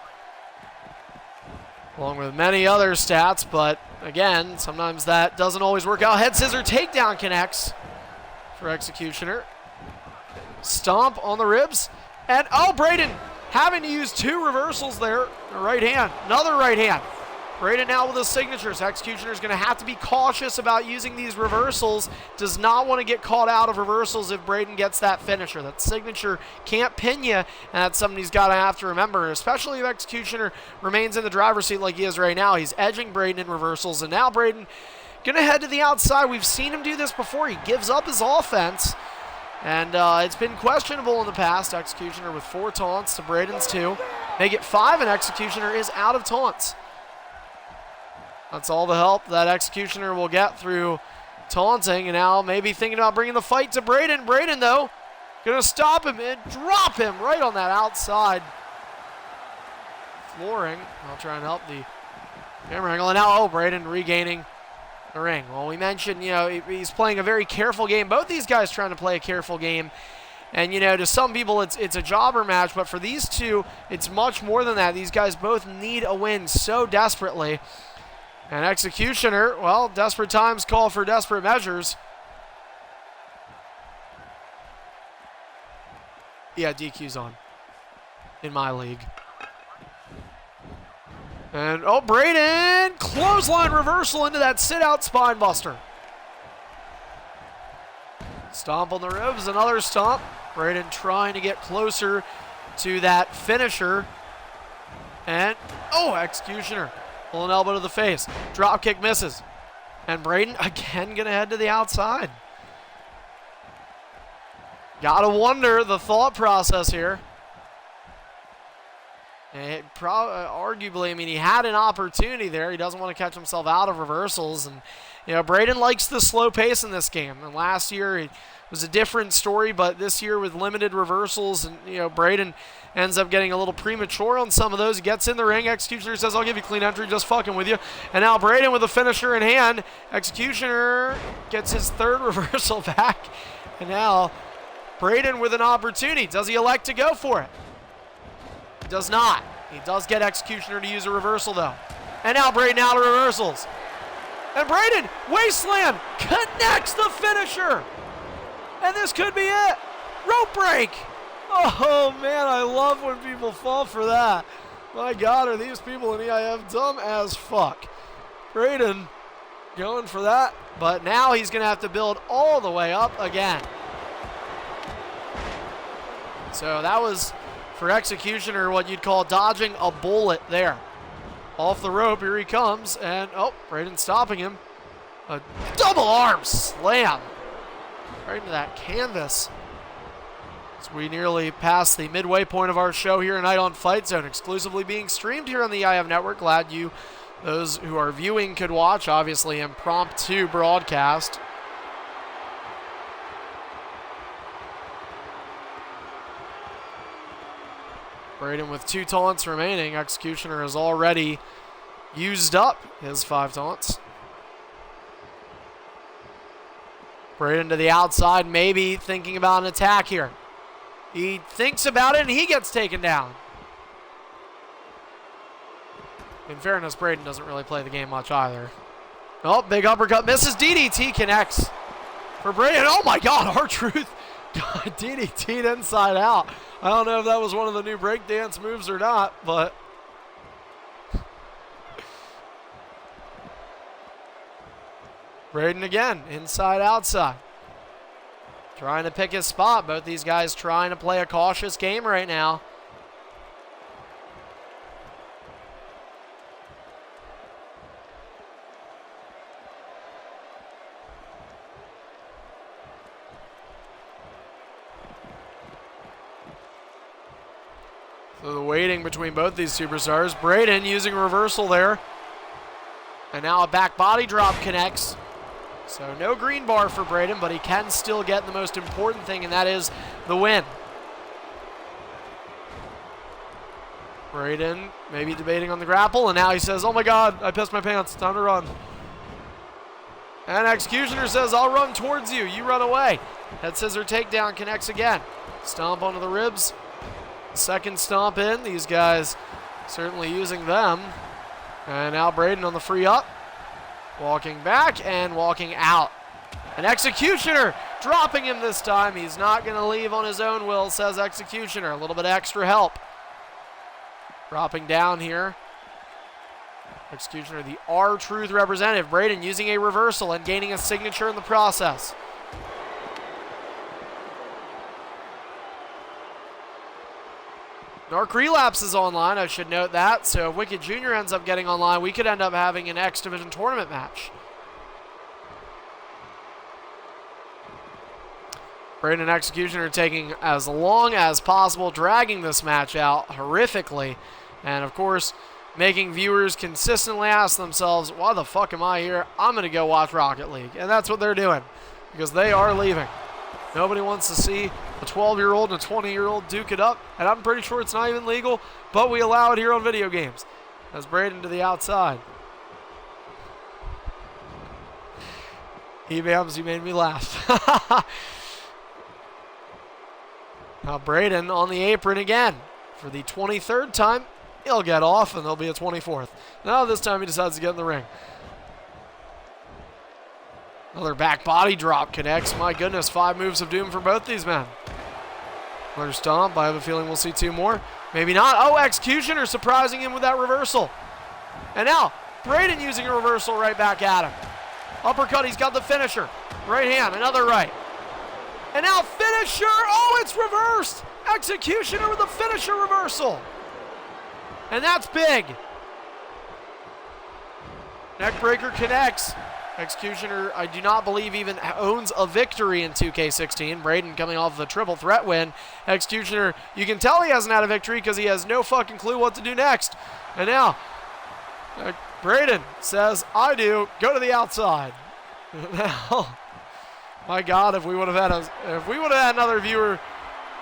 along with many other stats, but again, sometimes that doesn't always work out. Head scissor takedown connects for Executioner. Stomp on the ribs, and Braden having to use 2 reversals there. A right hand, another right hand. Braden now with his signatures. Executioner is going to have to be cautious about using these reversals. Does not want to get caught out of reversals if Braden gets that finisher. That signature can't pin you, and that's something he's got to have to remember, especially if Executioner remains in the driver's seat like he is right now. He's edging Braden in reversals, and now Braden going to head to the outside. We've seen him do this before. He gives up his offense, and it's been questionable in the past. Executioner with 4 taunts to Braden's 2. Make it 5, and Executioner is out of taunts. That's all the help that Executioner will get through taunting, and now maybe thinking about bringing the fight to Braden. Braden, though, going to stop him and drop him right on that outside flooring. I'll try and help the camera angle. And now, Braden regaining the ring. Well, we mentioned, he's playing a very careful game. Both these guys trying to play a careful game. And, to some people, it's a jobber match, but for these two, it's much more than that. These guys both need a win so desperately. And Executioner, well, desperate times call for desperate measures. Yeah, DQ's on in my league. And, Braden, clothesline reversal into that sit-out spine buster. Stomp on the ribs, another stomp. Braden trying to get closer to that finisher. And, Executioner. Pull an elbow to the face. Drop kick misses. And Braden again going to head to the outside. Gotta wonder the thought process here. And arguably, he had an opportunity there. He doesn't want to catch himself out of reversals. And, You know, Braden likes the slow pace in this game. And last year it was a different story, but this year with limited reversals, and you know, Braden ends up getting a little premature on some of those. He gets in the ring. Executioner says, I'll give you clean entry, just fucking with you. And now Braden with a finisher in hand. Executioner gets his third reversal back. And now Braden with an opportunity. Does he elect to go for it? He does not. He does get Executioner to use a reversal, though. And now Braden out of reversals. And Braden, Wasteland, connects the finisher. And this could be it. Rope break. Oh, man, I love when people fall for that. My God, are these people in EIF dumb as fuck. Braden going for that, but now he's going to have to build all the way up again. So that was, for Executioner, what you'd call dodging a bullet there. Off the rope, here he comes, and, oh, Braden stopping him. A double arm slam right into that canvas. As we nearly passed the midway point of our show here tonight on Fight Zone, exclusively being streamed here on the EIF Network. Glad you, those who are viewing, could watch. Obviously, impromptu broadcast. Braden with 2 taunts remaining. Executioner has already used up his 5 taunts. Braden to the outside, maybe thinking about an attack here. He thinks about it, and he gets taken down. In fairness, Braden doesn't really play the game much either. Oh, big uppercut misses. DDT connects for Braden. Oh, my God, R-Truth got DDT'd inside out. I don't know if that was one of the new breakdance moves or not, but... Braden again, inside, outside. Trying to pick his spot. Both these guys trying to play a cautious game right now. So the waiting between both these superstars. Braden using a reversal there. And now a back body drop connects. So no green bar for Braden, but he can still get the most important thing, and that is the win. Braden maybe debating on the grapple, and now he says, oh my God, I pissed my pants, time to run. And Executioner says, I'll run towards you, you run away. Head scissor takedown connects again. Stomp onto the ribs. Second stomp in, these guys certainly using them. And now Braden on the free up. Walking back and walking out. An Executioner dropping him this time. He's not going to leave on his own will, says Executioner. A little bit extra help. Dropping down here. Executioner, the R-Truth representative. Braden using a reversal and gaining a signature in the process. Narc Relapse is online, I should note that. So if Wicked Jr. ends up getting online, we could end up having an X-Division tournament match. Braden and Executioner are taking as long as possible, dragging this match out horrifically. And of course, making viewers consistently ask themselves, why the fuck am I here? I'm going to go watch Rocket League. And that's what they're doing, because they are leaving. Nobody wants to see a 12-year-old and a 20-year-old duke it up, and I'm pretty sure it's not even legal, but we allow it here on video games. As Braden to the outside. E-Bams, you made me laugh. Now Braden on the apron again. For the 23rd time, he'll get off, and there'll be a 24th. Now this time he decides to get in the ring. Another back body drop connects. My goodness, 5 moves of doom for both these men. Another stomp. I have a feeling we'll see 2 more. Maybe not. Oh, Executioner surprising him with that reversal. And now, Braden using a reversal right back at him. Uppercut, he's got the finisher. Right hand, another right. And now finisher. Oh, it's reversed. Executioner with a finisher reversal. And that's big. Neckbreaker connects. Executioner, I do not believe, even owns a victory in 2K16. Braden coming off of a triple threat win. Executioner, you can tell he hasn't had a victory because he has no fucking clue what to do next. And now, Braden says, I do. Go to the outside. Now, my God, if we would have had another viewer,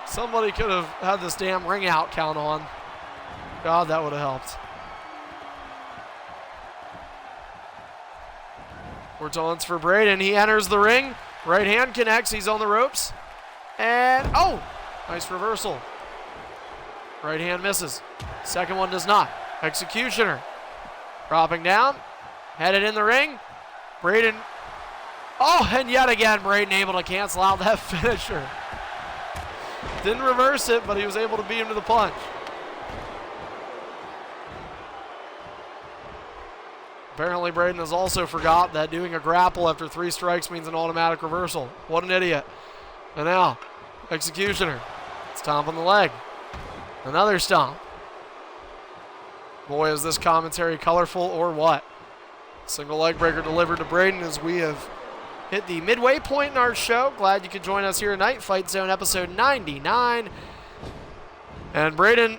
somebody could have had this damn ring out count on. God, that would have helped. Four taunts for Braden. He enters the ring. Right hand connects. He's on the ropes. And, oh, nice reversal. Right hand misses. Second one does not. Executioner. Dropping down. Headed in the ring. Braden. Oh, and yet again, Braden able to cancel out that finisher. Didn't reverse it, but he was able to beat him to the punch. Apparently, Braden has also forgot that doing a grapple after 3 strikes means an automatic reversal. What an idiot. And now, Executioner. Stomp on the leg. Another stomp. Boy, is this commentary colorful or what? Single leg breaker delivered to Braden as we have hit the midway point in our show. Glad you could join us here tonight. Fight Zone episode 99. And Braden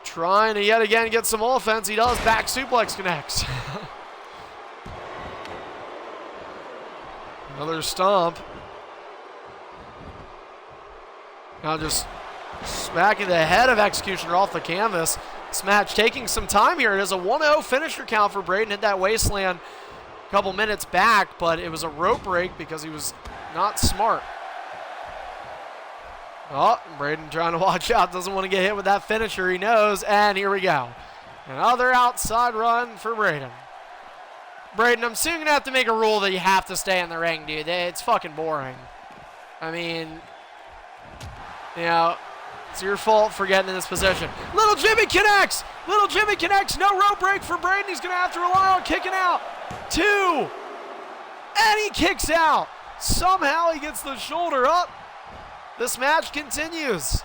trying to yet again get some offense. He does. Back suplex connects. Another stomp. Now just smacking the head of Executioner off the canvas. This match taking some time here. It is a 1-0 finisher count for Braden. Hit that wasteland a couple minutes back, but it was a rope break because he was not smart. Oh, Braden trying to watch out. Doesn't want to get hit with that finisher. He knows, and here we go. Another outside run for Braden. Braden, I'm soon going to have to make a rule that you have to stay in the ring, dude. It's fucking boring. I mean, you know, it's your fault for getting in this position. Little Jimmy connects. Little Jimmy connects. No rope break for Braden. He's going to have to rely on kicking out. 2. And he kicks out. Somehow he gets the shoulder up. This match continues.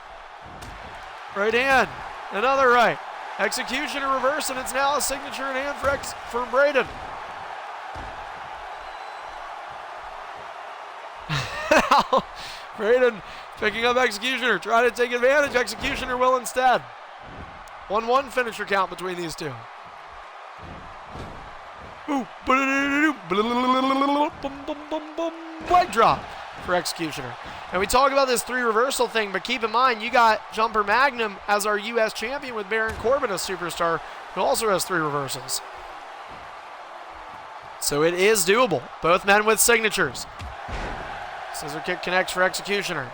Right hand. Another right. Executioner reverse, and it's now a signature in hand for Braden. Braden picking up Executioner, trying to take advantage. Executioner will instead. 1-1 finisher count between these two. Leg drop for Executioner. And we talk about this 3 reversal thing, but keep in mind, you got Jumper Magnum as our U.S. champion with Baron Corbin, a superstar, who also has 3 reversals. So it is doable. Both men with signatures. Scissor kick connects for Executioner.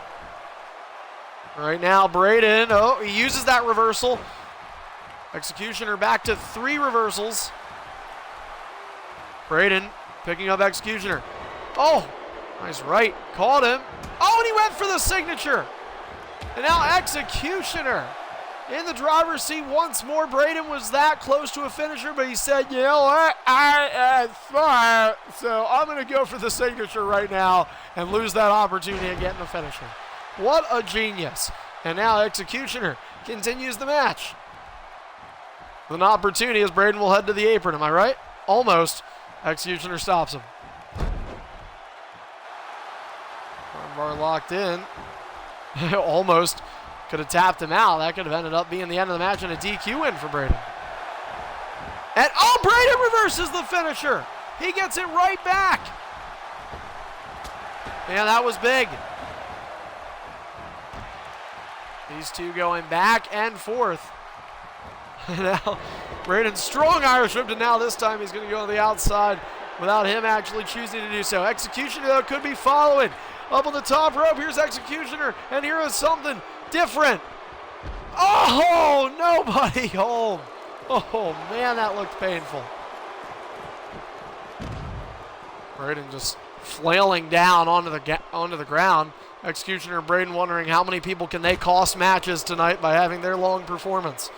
Right now, Braden, oh, he uses that reversal. Executioner back to 3 reversals. Braden picking up Executioner. Oh, nice right. Caught him. Oh, and he went for the signature. And now Executioner in the driver's seat once more. Braden was that close to a finisher, but he said, you know what? I thought, so I'm going to go for the signature right now and lose that opportunity of getting the finisher. What a genius. And now Executioner continues the match. With an opportunity as Braden will head to the apron. Am I right? Almost. Executioner stops him. Armbar locked in. Almost could have tapped him out. That could have ended up being the end of the match and a DQ win for Braden. And oh, Braden reverses the finisher. He gets it right back. Man, that was big. These two going back and forth. Now, Braden's strong Irish whip, and now this time he's going to go on the outside without him actually choosing to do so. Executioner, though, could be following. Up on the top rope, here's Executioner, and here is something different. Oh, nobody home. Oh, man, that looked painful. Braden just flailing down onto the ground. Executioner and Braden wondering how many people can they cost matches tonight by having their long performance.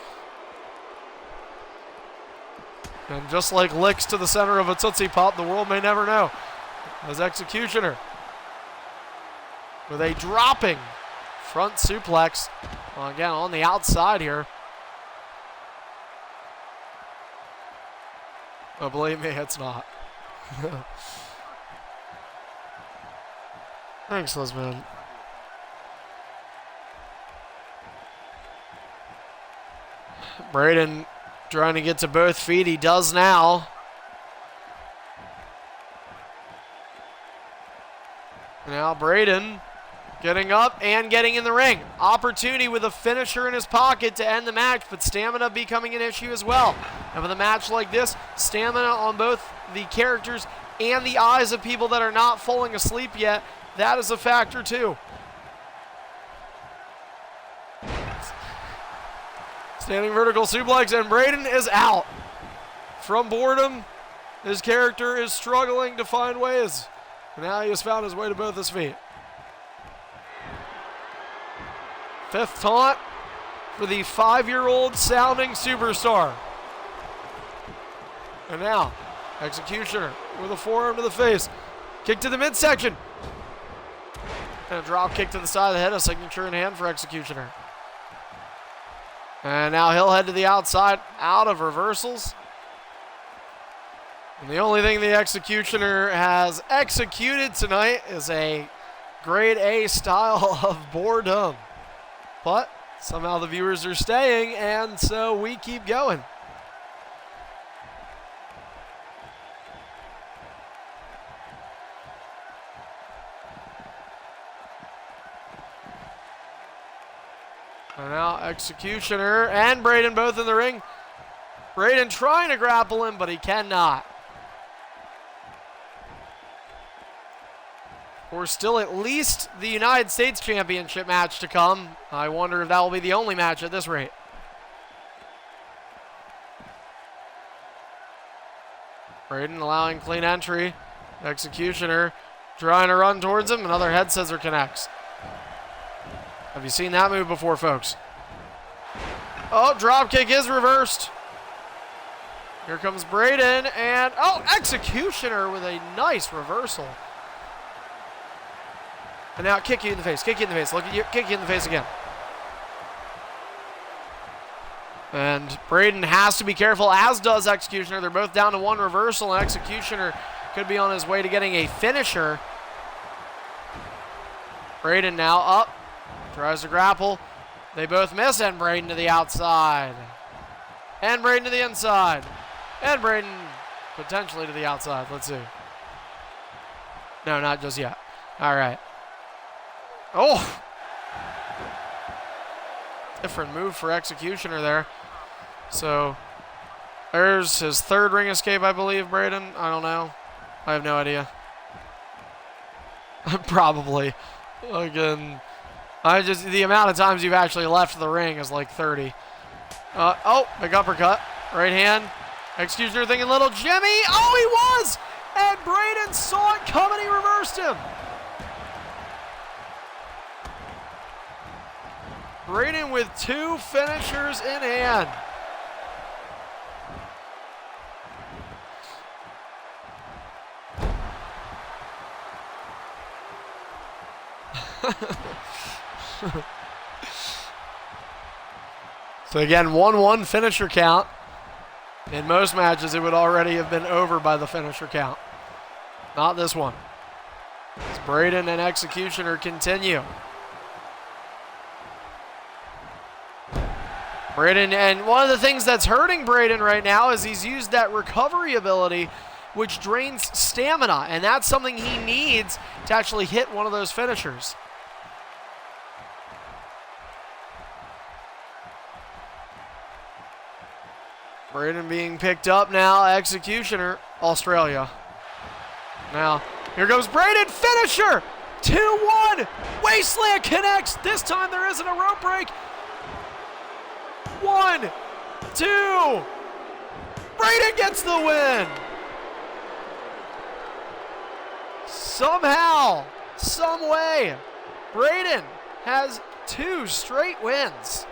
And just like licks to the center of a Tootsie Pop, the world may never know. As Executioner with a dropping front suplex. Well, again, on the outside here. Oh, believe me, it's not. Thanks, Lisbon. Braden trying to get to both feet. He does now. Now Braden getting up and getting in the ring. Opportunity with a finisher in his pocket to end the match, but stamina becoming an issue as well. And with a match like this, stamina on both the characters and the eyes of people that are not falling asleep yet, that is a factor too. Standing vertical suplex, and Braden is out. From boredom, his character is struggling to find ways. And now he has found his way to both his feet. Fifth taunt for the 5-year-old sounding superstar. And now, Executioner with a forearm to the face. Kick to the midsection. And a drop kick to the side of the head, a signature in hand for Executioner. And now he'll head to the outside, out of reversals. And the only thing the Executioner has executed tonight is a grade A style of boredom. But somehow the viewers are staying, and so we keep going. And now Executioner and Braden both in the ring. Braden trying to grapple him, but he cannot. We're still at least the United States Championship match to come. I wonder if that will be the only match at this rate. Braden allowing clean entry. Executioner trying to run towards him. Another head scissor connects. Have you seen that move before, folks? Oh, dropkick is reversed. Here comes Braden, and oh, Executioner with a nice reversal. And now kick you in the face, kick you in the face. Look at you, kick you in the face again. And Braden has to be careful, as does Executioner. They're both down to one reversal, and Executioner could be on his way to getting a finisher. Braden now up, tries to grapple. They both miss, and Braden to the outside. And Braden to the inside. And Braden potentially to the outside. Let's see. No, not just yet. All right. Oh! Different move for Executioner there. So, there's his third ring escape, I believe, Braden. I don't know. I have no idea. Probably. Again, the amount of times you've actually left the ring is like 30. Oh, big uppercut. Right hand. Executioner thinking little Jimmy. Oh, he was! And Braden saw it coming. He reversed him. Braden with 2 finishers in hand. So again, 1-1 finisher count. In most matches, it would already have been over by the finisher count. Not this one. As Braden and Executioner continue. Braden, and one of the things that's hurting Braden right now is he's used that recovery ability, which drains stamina, and that's something he needs to actually hit one of those finishers. Braden being picked up now, Executioner, Australia. Now, here goes Braden, finisher! 2-1, Wasteland connects. This time there isn't a rope break. 1, 2, Braden gets the win. Somehow, some way, Braden has 2 straight wins.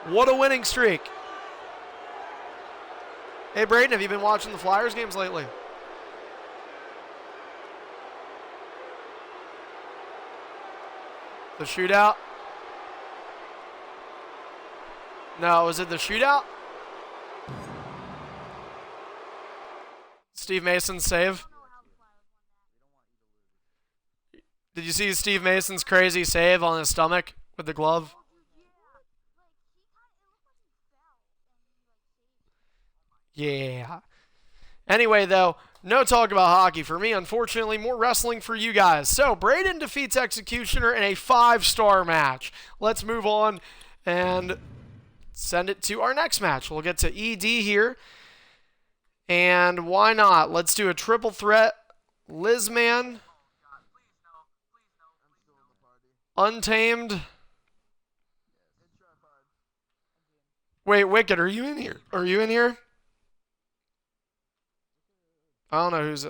What a winning streak. Hey, Braden, have you been watching the Flyers games lately? The shootout? No, was it the shootout? Steve Mason's save? Did you see Steve Mason's crazy save on his stomach with the glove? Yeah. Anyway, though, No talk about hockey for me. Unfortunately, more wrestling for you guys. So, Braden defeats Executioner in a 5-star match. Let's move on and send it to our next match. We'll get to ED here. And why not? Let's do a triple threat. Lizman. Untamed. Wait, Wicked, are you in here? Are you in here? I don't know who's...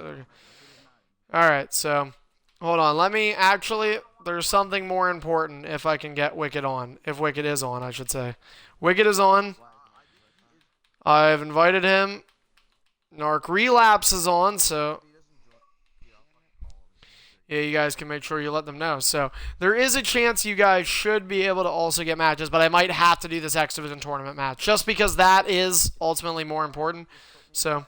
Alright, so... Hold on, let me actually... There's something more important if I can get Wicked on. If Wicked is on, I should say. Wicked is on. I've invited him. Narc Relapse is on, so... Yeah, you guys can make sure you let them know. So, there is a chance you guys should be able to also get matches, but I might have to do this X-Division tournament match, just because that is ultimately more important. So,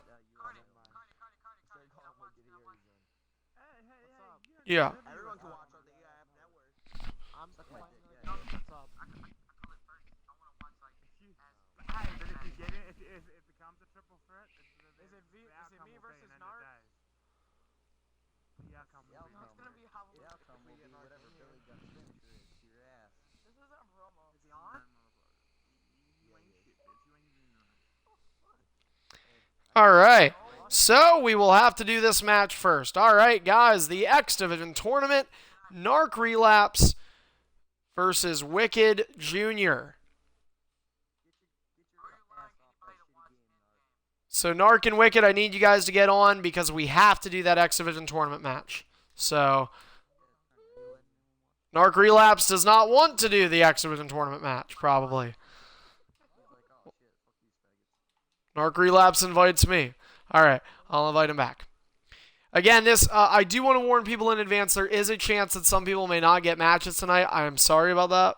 yeah. Everyone can watch on the EIF network. I'm but if you get it, if it becomes a triple threat, is it me versus Narc? The outcome will be whatever Billy got to your ass. This isn't a promo. Is he on? All right. So, we will have to do this match first. All right, guys, the X-Division tournament, Narc Relapse versus Wicked Jr. So, Narc and Wicked, I need you guys to get on because we have to do that X-Division tournament match. So, Narc Relapse does not want to do the X-Division tournament match, probably. Narc Relapse invites me. All right, I'll invite him back. Again, this I do want to warn people in advance. There is a chance that some people may not get matches tonight. I am sorry about that.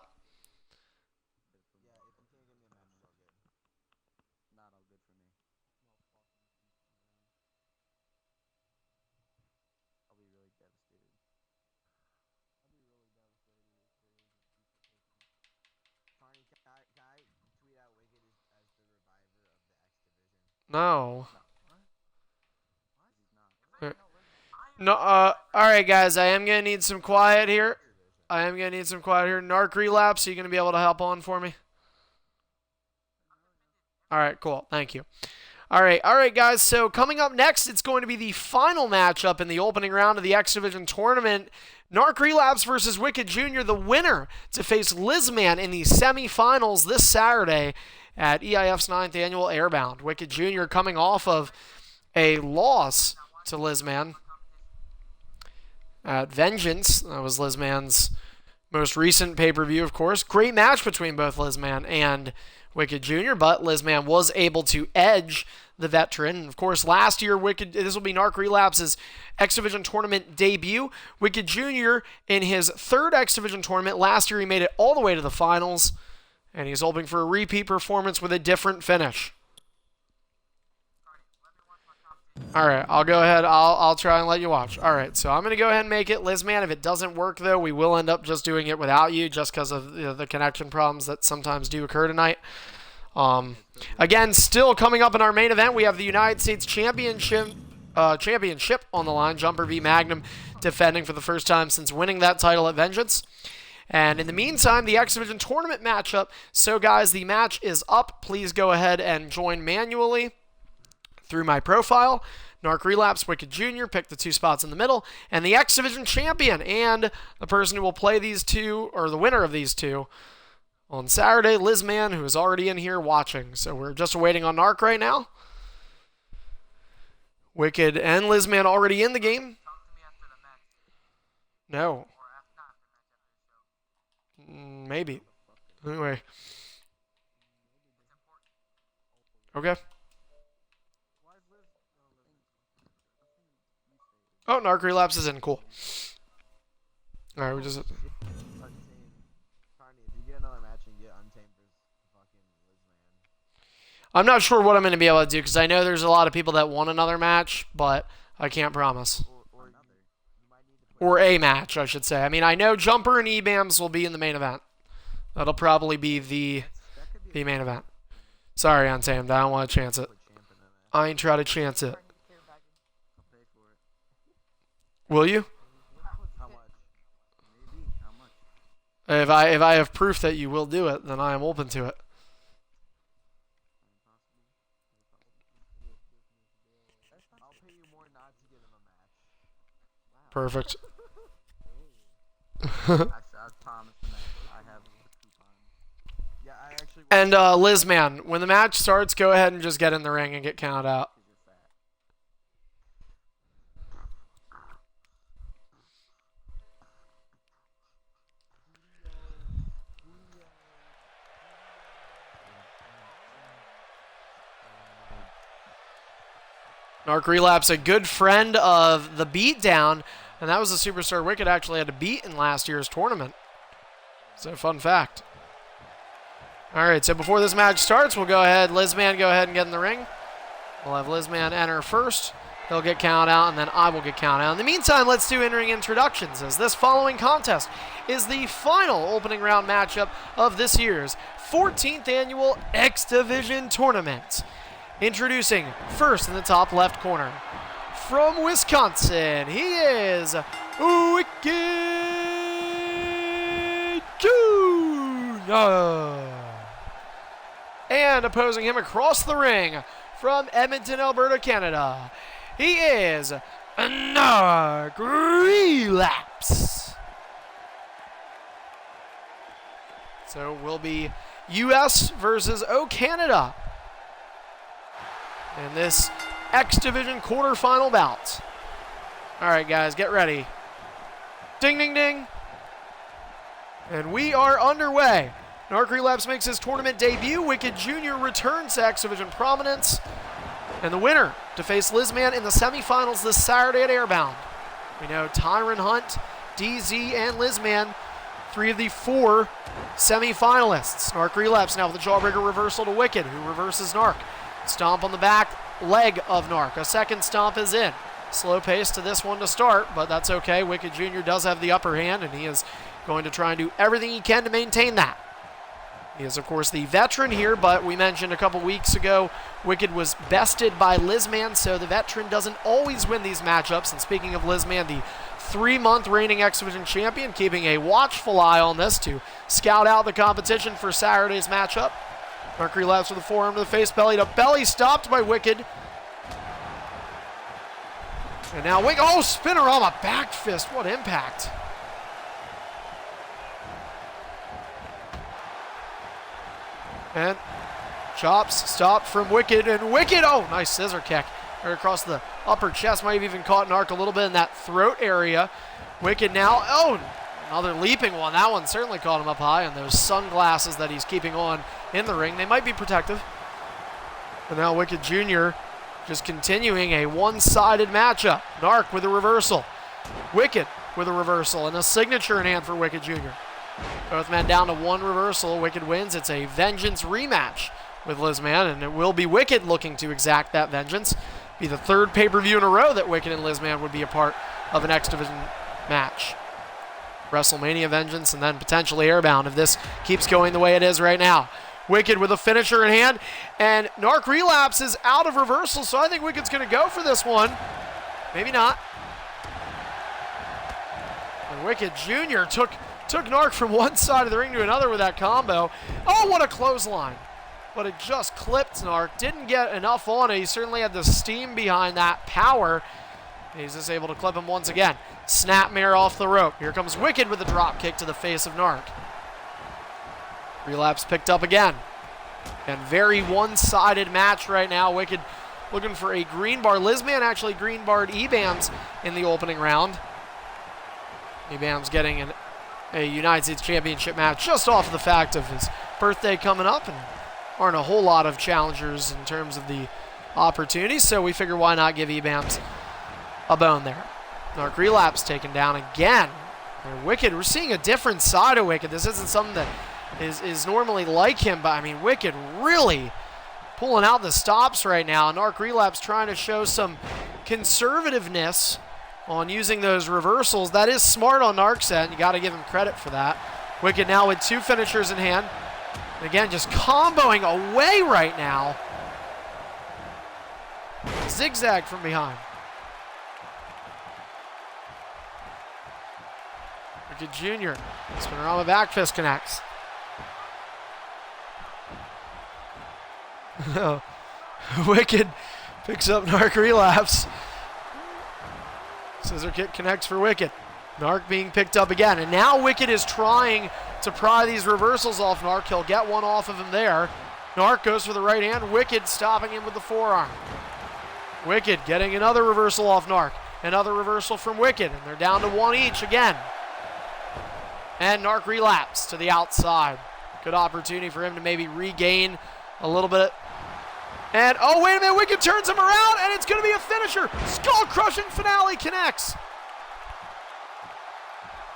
No. No. All right, guys. I am gonna need some quiet here. Narc Relapse, are you gonna be able to help on for me? All right, cool. Thank you. All right, guys. So coming up next, it's going to be the final matchup in the opening round of the X-Division tournament. Narc Relapse versus Wicked Jr., the winner to face Lizman in the semifinals this Saturday at EIF's 9th annual Airbound. Wicked Jr. coming off of a loss to Lizman at Vengeance. That was Lizman's most recent pay-per-view, of course. Great match between both Lizman and Wicked Jr., but Lizman was able to edge the veteran. And of course, last year, this will be Narc Relapse's X-Division tournament debut. Wicked Jr. in his 3rd X-Division tournament. Last year, he made it all the way to the finals. And he's hoping for a repeat performance with a different finish. All right, I'll go ahead. I'll try and let you watch. All right, so I'm going to go ahead and make it Lizman. If it doesn't work, though, we will end up just doing it without you just because of the connection problems that sometimes do occur tonight. Again, still coming up in our main event, we have the United States Championship on the line. Jumper v. Magnum defending for the first time since winning that title at Vengeance. And in the meantime, the X-Division tournament matchup. So, guys, the match is up. Please go ahead and join manually through my profile. Narc Relapse, Wicked Jr., pick the 2 spots in the middle. And the X-Division champion and the person who will play these 2, or the winner of these 2, on Saturday, Lizman, who is already in here watching. So we're just waiting on Narc right now. Wicked and Lizman already in the game. No. Maybe. Anyway. Okay. Oh, Narc Relapse is in. Cool. Alright, we just... I'm not sure what I'm going to be able to do, because I know there's a lot of people that want another match, but I can't promise. Or a match, I should say. I mean, I know Jumper and E-Bams will be in the main event. That'll probably be the main event. Sorry, Untamed. I don't want to chance it. I ain't try to chance it. Will you? How much? Maybe. How much? If I have proof that you will do it, then I am open to it. I'll pay you more not to give him a match. Perfect. I promised the match. I have a coupon. Yeah, I actually. And Lizman, when the match starts, go ahead and just get in the ring and get counted out. Narc Relapse, a good friend of the Beatdown, and that was a superstar Wicked actually had to beat in last year's tournament. So, fun fact. All right, so before this match starts, we'll go ahead, Lizman, go ahead and get in the ring. We'll have Lizman enter first. He'll get counted out, and then I will get counted out. In the meantime, let's do in-ring introductions, as this following contest is the final opening round matchup of this year's 14th annual X-Division tournament. Introducing first in the top left corner, from Wisconsin, he is Wicked Jr. And opposing him across the ring, from Edmonton, Alberta, Canada, he is Narc Relapse. So it will be US versus O Canada in this X-Division quarterfinal bout. All right, guys, get ready. Ding, ding, ding. And we are underway. Narc Relapse makes his tournament debut. Wicked Jr. returns to X-Division prominence. And the winner to face Lizman in the semifinals this Saturday at Airbound. We know Tyron Hunt, DZ, and Lizman, 3 of the 4 semifinalists. Narc Relapse now with a jawbreaker reversal to Wicked, who reverses Narc. Stomp on the back leg of Narc. A second stomp is in. Slow pace to this one to start, but that's okay. Wicked Jr. does have the upper hand, and he is going to try and do everything he can to maintain that. He is, of course, the veteran here, but we mentioned a couple weeks ago, Wicked was bested by Lizman, so the veteran doesn't always win these matchups. And speaking of Lizman, the 3-month reigning X-Division champion, keeping a watchful eye on this to scout out the competition for Saturday's matchup. Narc Relapse with a forearm to the face, belly to belly, stopped by Wicked. And now Wicked, oh, Spinorama back fist, what impact. And chops, stopped from Wicked, and Wicked, oh, nice scissor kick. Right across the upper chest, might have even caught Narc a little bit in that throat area. Wicked now, oh, another leaping one. That one certainly caught him up high, and those sunglasses that he's keeping on in the ring, they might be protective. And now Wicked Jr. just continuing a one-sided matchup. Narc with a reversal. Wicked with a reversal, and a signature in hand for Wicked Jr. Both men down to one reversal. Wicked wins. It's a vengeance rematch with Lizman, and it will be Wicked looking to exact that vengeance. Be the 3rd pay-per-view in a row that Wicked and Lizman would be a part of an X-Division match. WrestleMania vengeance, and then potentially Airbound if this keeps going the way it is right now. Wicked with a finisher in hand, and Narc Relapse is out of reversal, so I think Wicked's going to go for this one. Maybe not. And Wicked Jr. took Narc from one side of the ring to another with that combo. Oh, what a clothesline. But it just clipped Narc. Didn't get enough on it. He certainly had the steam behind that power. He's just able to clip him once again. Snapmare off the rope. Here comes Wicked with a drop kick to the face of Narc. Relapse picked up again. And very one-sided match right now. Wicked looking for a green bar. Lizman actually green barred EBAMS in the opening round. EBAMS getting a United States Championship match just off of the fact of his birthday coming up, and aren't a whole lot of challengers in terms of the opportunities, so we figure why not give EBAMS a bone there. Narc Relapse taken down again. And Wicked, we're seeing a different side of Wicked. This isn't something that is normally like him, but I mean, Wicked really pulling out the stops right now. Narc Relapse trying to show some conservativeness on using those reversals. That is smart on Narc's end. You got to give him credit for that. Wicked now with 2 finishers in hand. And again, just comboing away right now. Zigzag from behind. Wicked Jr. Spin around the back fist connects. No. Wicked picks up Narc relapse. Scissor kick connects for Wicked. Narc being picked up again. And now Wicked is trying to pry these reversals off Narc. He'll get one off of him there. Narc goes for the right hand. Wicked stopping him with the forearm. Wicked getting another reversal off Narc. Another reversal from Wicked. And they're down to one each again. And Narc relapse to the outside. Good opportunity for him to maybe regain a little bit. And, oh, wait a minute, Wicked turns him around, and it's going to be a finisher. Skull-crushing finale connects.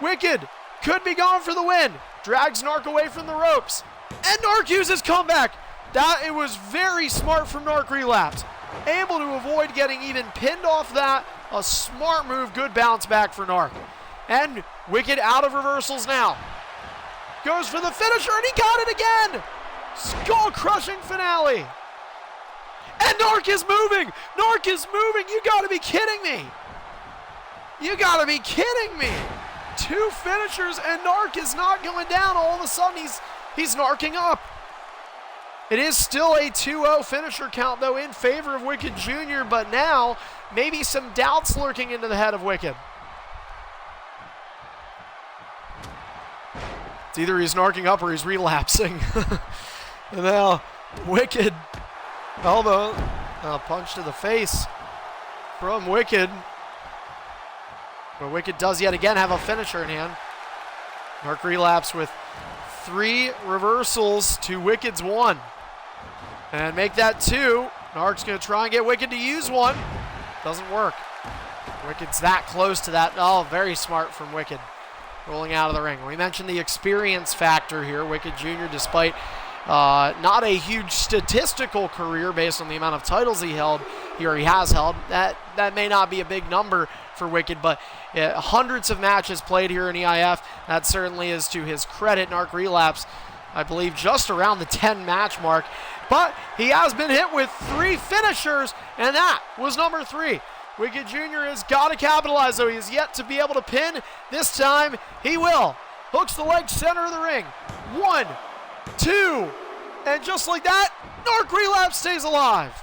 Wicked could be going for the win. Drags Narc away from the ropes. And Narc uses comeback. It was very smart from Narc relapse. Able to avoid getting even pinned off that. A smart move, good bounce back for Narc. And Wicked out of reversals now. Goes for the finisher, and he got it again. Skull-crushing finale. And Narc is moving! Narc is moving! You gotta be kidding me! You gotta be kidding me! Two finishers and Narc is not going down. All of a sudden he's narking up. It is still a 2-0 finisher count though in favor of Wicked Jr. But now maybe some doubts lurking into the head of Wicked. It's either he's narking up or he's relapsing. And now Wicked. Elbow, punch to the face from Wicked. But Wicked does yet again have a finisher in hand. Narc relapse with 3 reversals to Wicked's 1. And make that 2. Narc's going to try and get Wicked to use one. Doesn't work. Wicked's that close to that. Oh, very smart from Wicked. Rolling out of the ring. We mentioned the experience factor here. Wicked Jr., despite not a huge statistical career based on the amount of titles he has held. That may not be a big number for Wicked, but hundreds of matches played here in EIF. That certainly is to his credit. Narc relapse, I believe, just around the 10-match mark. But he has been hit with 3 finishers, and that was number 3. Wicked Jr. has got to capitalize, though. He is yet to be able to pin. This time, he will. Hooks the leg center of the ring. 1, 2, and just like that, Narc relapse stays alive.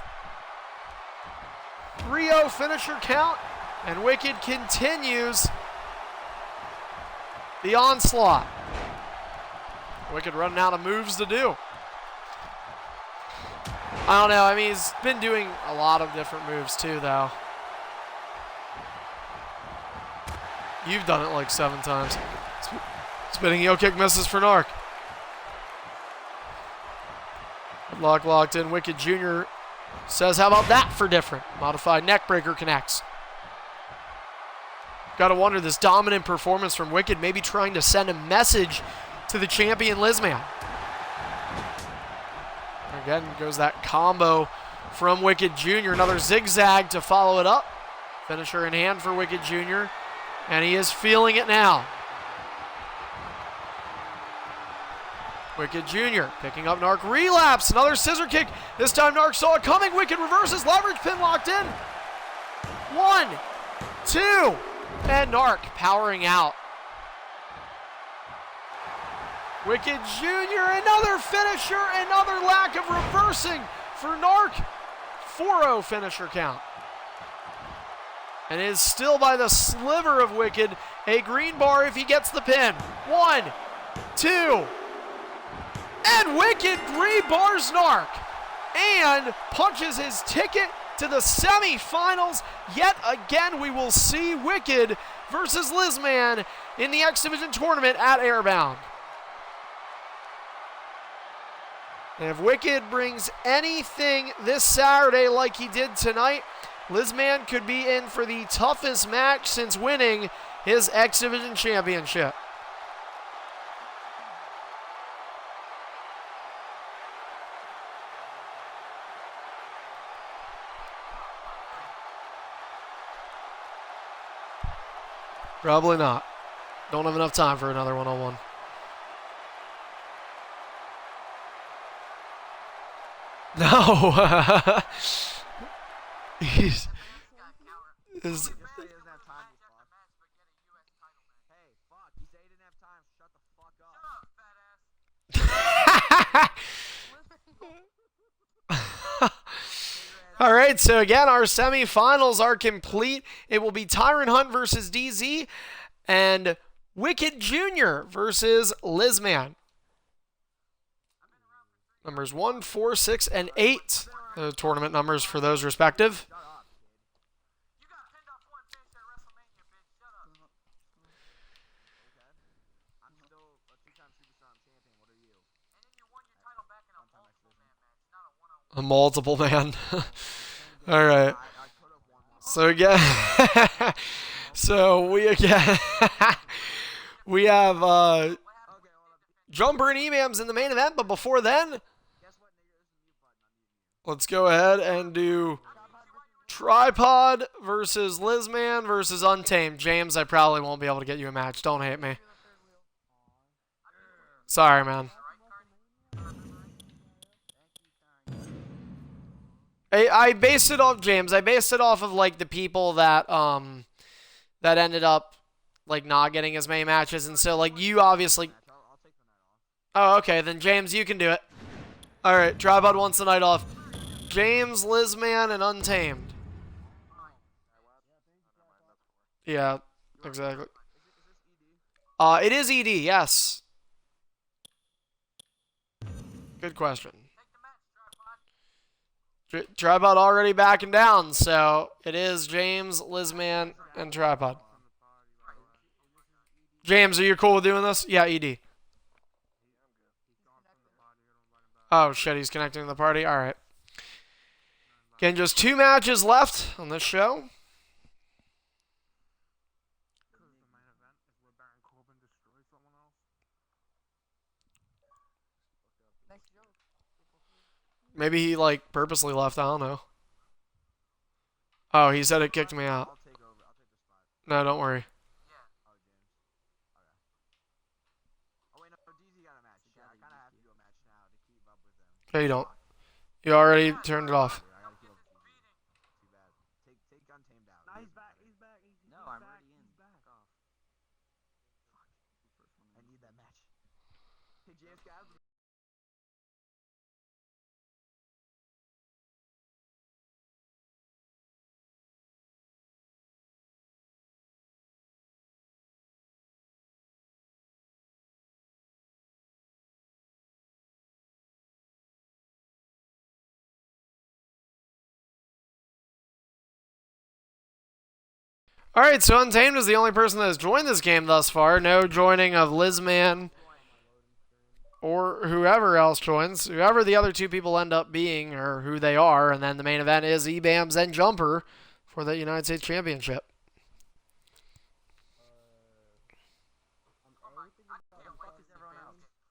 3-0 finisher count, and Wicked continues the onslaught. Wicked running out of moves to do. I don't know, I mean, he's been doing a lot of different moves too, though. You've done it like 7 times. Spinning heel kick misses for Narc. Locked in. Wicked Jr. says, how about that for different? Modified neckbreaker connects. Gotta wonder, this dominant performance from Wicked, maybe trying to send a message to the champion Lizman. Again goes that combo from Wicked Jr. Another zigzag to follow it up. Finisher in hand for Wicked Jr. And he is feeling it now. Wicked Jr. picking up Narc relapse. Another scissor kick. This time Narc saw it coming. Wicked reverses. Leverage pin locked in. 1, 2. And Narc powering out. Wicked Jr. Another finisher. Another lack of reversing for Narc. 4-0 finisher count. And is still by the sliver of Wicked. A green bar if he gets the pin. 1, 2. And Wicked rebars Narc and punches his ticket to the semifinals. Yet again, we will see Wicked versus Lizman in the X-Division tournament at Airbound. And if Wicked brings anything this Saturday like he did tonight, Lizman could be in for the toughest match since winning his X-Division championship. Probably not. Don't have enough time for another one-on-one. No. He's... He doesn't have time to fuck. Hey, fuck, he's 8-0. shut the fuck up. All right, so again, our semifinals are complete. It will be Tyron Hunt versus DZ and Wicked Jr. versus Lizman. Numbers 1, 4, 6, and 8. The tournament numbers for those respective. Shut up, kid. You got pinned off one finish at WrestleMania, bitch. Shut up. Okay. I'm still a two-time Superstar champion. What are you? And then you won your title back in a multiple man match, not a one-on-one. A multiple man. All right. I could have won one. So again, so we again we have Okay, hold up. Jumper and Emams in the main event, but before then, Guess what, nigga? This is you, bud. I'm muting you. let's go ahead and do Tripod versus Lizman versus Untamed. James, I probably won't be able to get you a match. Don't hate me. Sorry, man. I based it off James. I based it off of like the people that that ended up like not getting as many matches, and so like you obviously. I'll take the night off. Oh, okay. Then James, you can do it. All right. Tripod wants the night off. James, Lizman, and Untamed. Yeah, exactly. It is ED. Yes. Good question. Tripod already backing down, so it is James, Lizman, and Tripod. James, are you cool with doing this? Yeah, ED. Oh, shit, he's connecting to the party? All right. Again, just 2 matches left on this show. Maybe he, like, purposely left. I don't know. Oh, he said it kicked me out. I'll take over. I'll take the spot. No, don't worry. Oh, James. Okay. Oh, wait, no. DZ got a match. Shit, I kind of have to do a match now to keep up with them. No, you don't. You already turned it off. I gotta keep up with you. Too bad. Take Untamed out. Nah, he's back. He's back. No, I'm already in. Back off. Fuck. I need that match. Hey, James, guys. All right, so Untamed is the only person that has joined this game thus far. No joining of Lizman or whoever else joins. Whoever the other 2 people end up being or who they are. And then the main event is EBAMS and Jumper for the United States Championship.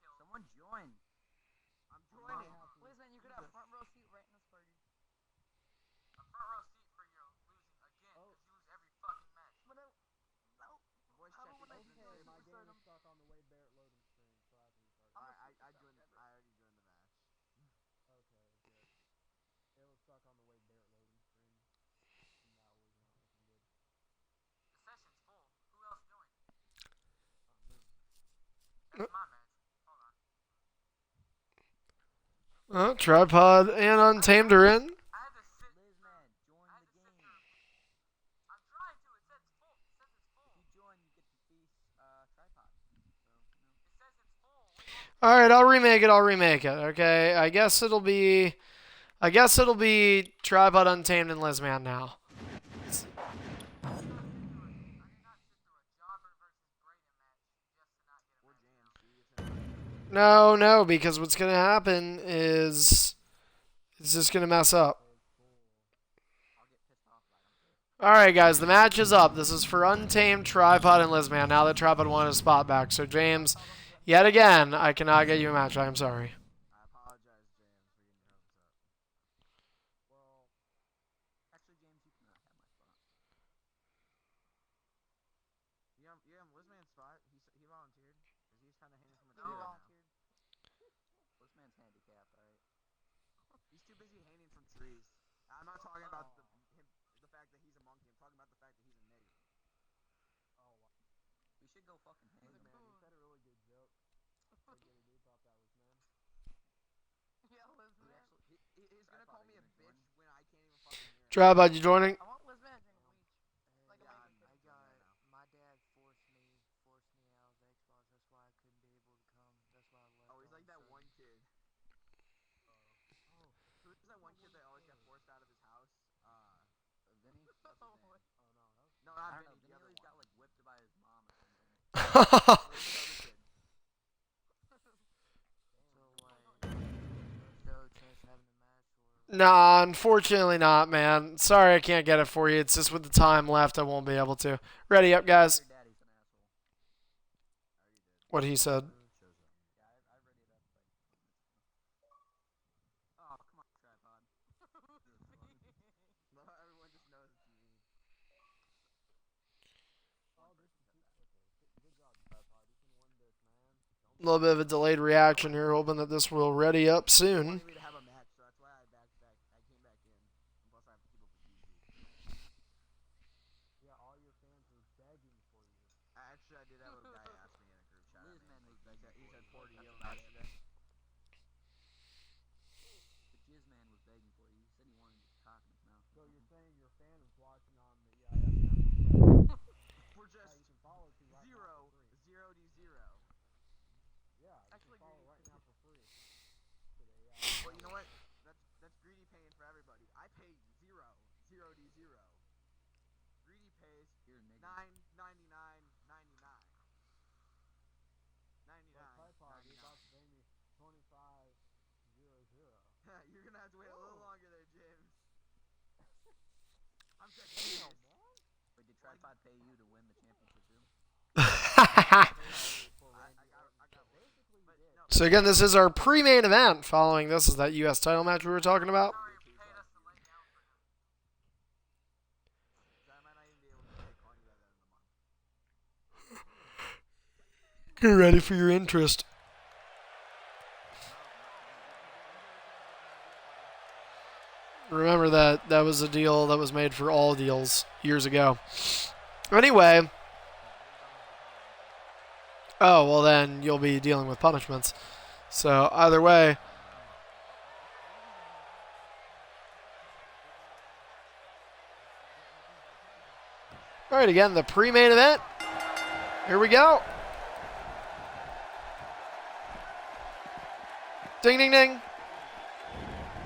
Someone join. I'm joining. Listen, you could have front row seat right in this party. A front row seat for your losing again, because you lose every fucking match. But no, Voice how check about when I is do in. my game is stuck on the way Barrett loading screen, so I have to restart. I joined. I already joined the match. Okay, good. It was stuck on the way Barrett loading screen, and that was not looking good. The session's full. Who else joined? That's my match. Hold on. Tripod and Untamed are in. I had to sit. Lizman, join the game. I'm trying to. It says it's full. It says it's full. If you join, you get to face Tripod. So, you know. It says it's full. All right, I'll remake it. Okay, I guess it'll be Tripod, Untamed, and Lizman now. No, because what's gonna happen is it's just gonna mess up. All right, guys, the match is up. This is for Untamed, Tripod, and Lizman. Now that Tripod won his spot back, so James, yet again, I cannot get you a match. I am sorry. I apologize, James, for getting your hopes up. Well, actually, James, you cannot have my spot. You have Lizman's spot. He volunteered. Because he's kind of hanging from a tree right now. Lizman's handicapped, alright? He's too busy hanging from trees. I'm not talking about the fact that he's a monkey. I'm talking about the fact that he's a nigger. Oh, wow. We should go fucking hang him. Man, you said a really good gonna call me a bitch when I can't even fucking hear him. Tripod, you joining? I want Liz Man to take a bleach. Like a Yeah, baby. I'm doing it now. My dad forced me out of Xbox. That's why I couldn't be able to come. That's why I left. Oh, he's like that one kid. Who's that one kid that always got forced out of his house? Vinny? What's his Oh, name? No, I not don't know. Vinny. The Vinny other always one. got like whipped by his mom or something. Who's the other kid? So like, no chance having a match or. Nah, unfortunately not, man. Sorry I can't get it for you. It's just with the time left, I won't be able to. Ready up, guys. Your daddy's an asshole. I already did. What he said. Shows up. Yeah, I read it up like 20 minutes ago. Oh, come on, tripod. No, everyone just knows it's me. Good job, Tripod. You can win this, man. A little bit of a delayed reaction here, hoping that this will ready up They soon. wanted me to have a match, so that's why I came back in. And plus, I have to keep up with DZ. Yeah, all your fans are begging for you. Actually, I did have a guy ask me in a group chat. Liz Man was He begging said for you. poor to That's you about it. yesterday. The Jizz Man was begging for you. He said he wanted his cock in his mouth. So you're saying your fan is watching on the EIF We're yeah, just you can follow to right now zero, for free. 0D0. Yeah, you Actually, can follow Greedy right pays. now for free. To the EIF. Well, you know what? That's Greedy paying for everybody. I pay 0D0. Greedy pays You're a nigga. $9.99.99. But Tripod, you're about to pay me $25.00. You're gonna have to wait a little longer there, James. I'm just serious. Wait, did Tripod pay you to win the championship too? I got Basically, but you did. no, So again, this is our pre-main event. Following this is that U.S. title match we were talking about. I might not even be able to pay Carney by the end of the month. Get ready for your interest. Remember that was a deal that was made for all deals years ago. Anyway. Oh, well then you'll be dealing with punishments. So either way. All right, again, the pre-main event. Here we go. Ding, ding, ding.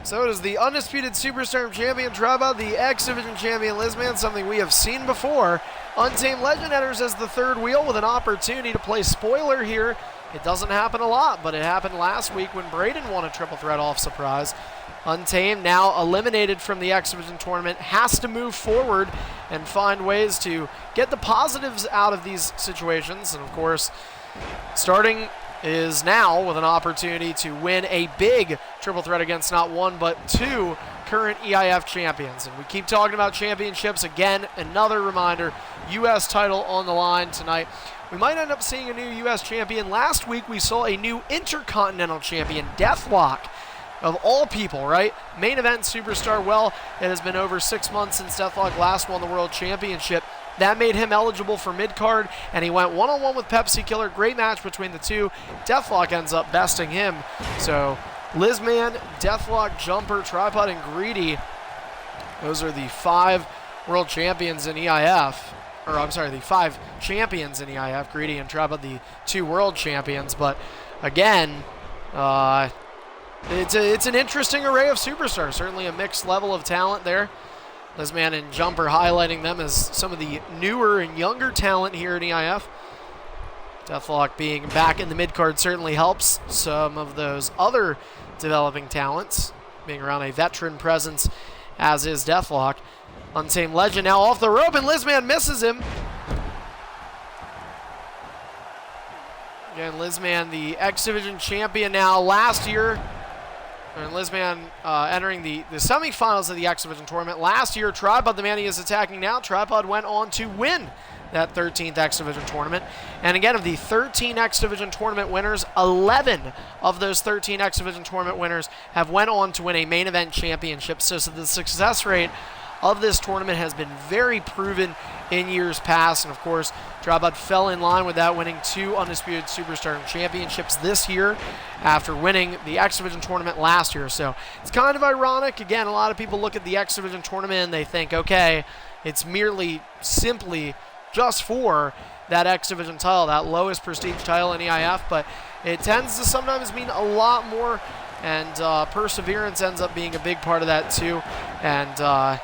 So it is the Undisputed Superstar Champion Tripod, the X-Division Champion Liz Man, something we have seen before. Untamed Legend enters as the third wheel with an opportunity to play spoiler here. It doesn't happen a lot, but it happened last week when Braden won a triple threat off surprise. Untamed, now eliminated from the X-Division tournament, has to move forward and find ways to get the positives out of these situations. And of course, starting is now with an opportunity to win a big triple threat against not one but two current EIF champions. And we keep talking about championships. Again, another reminder, U.S. title on the line tonight. We might end up seeing a new U.S. champion. Last week we saw a new Intercontinental champion, Deathlock, of all people, right? Main event superstar. Well, it has been over 6 months since Deathlock last won the World Championship. That made him eligible for mid-card, and he went one-on-one with Pepsi Killer. Great match between the two. Deathlock ends up besting him. So, Lizman, Deathlock, Jumper, Tripod, and Greedy, those are the 5 world champions in EIF. Or, I'm sorry, the 5 champions in EIF. Greedy and Tripod, the 2 world champions. But, again, it's an interesting array of superstars. Certainly a mixed level of talent there. Lizman and Jumper highlighting them as some of the newer and younger talent here in EIF. Deathlock being back in the mid-card certainly helps some of those other developing talents, being around a veteran presence, as is Deathlock. Untamed Legend now off the rope, and Lizman misses him. Again, Lizman, the X-Division champion now last year. And Lizman entering the semifinals of the X-Division tournament. Last year, Tripod, the man he is attacking now, Tripod went on to win that 13th X-Division tournament. And again, of the 13 X-Division tournament winners, 11 of those 13 X-Division tournament winners have went on to win a main event championship. So the success rate of this tournament has been very proven in years past. And of course, Tripod fell in line with that, winning 2 Undisputed Superstar Championships this year after winning the X Division tournament last year. So it's kind of ironic. Again, a lot of people look at the X Division tournament and they think, okay, it's simply just for that X Division title, that lowest prestige title in EIF, but it tends to sometimes mean a lot more, and perseverance ends up being a big part of that too, and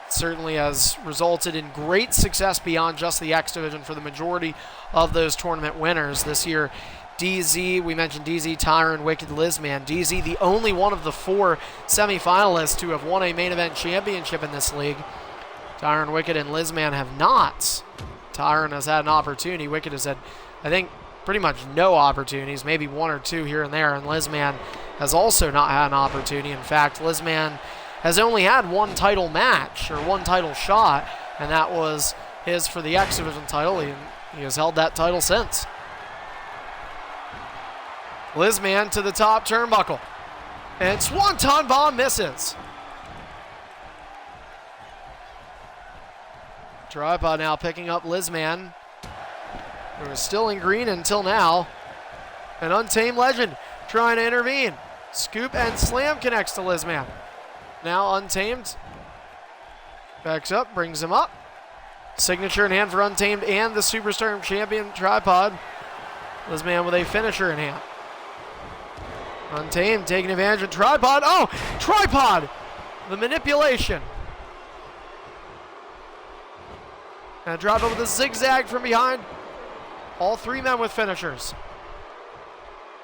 certainly has resulted in great success beyond just the X Division for the majority of those tournament winners this year. DZ, we mentioned DZ, Tyron, Wicked, Lizman. DZ, the only one of the 4 semifinalists to have won a main event championship in this league. Tyron, Wicked, and Lizman have not. Tyron has had an opportunity. Wicked has had, I think, pretty much no opportunities, maybe 1 or 2 here and there, and Lizman has also not had an opportunity. In fact, Lizman has only had 1 title match, or 1 title shot, and that was his for the X Division title. He has held that title since. Lizman to the top turnbuckle, and Swanton Bomb misses. Tripod now picking up Lizman, who was still in green until now. An Untamed Legend trying to intervene. Scoop and slam connects to Lizman. Now Untamed backs up, brings him up. Signature in hand for Untamed and the Superstar Champion Tripod. Lizman with a finisher in hand. Untamed taking advantage of Tripod. Oh, Tripod! The manipulation. And Tripod with a zigzag from behind. All 3 men with finishers.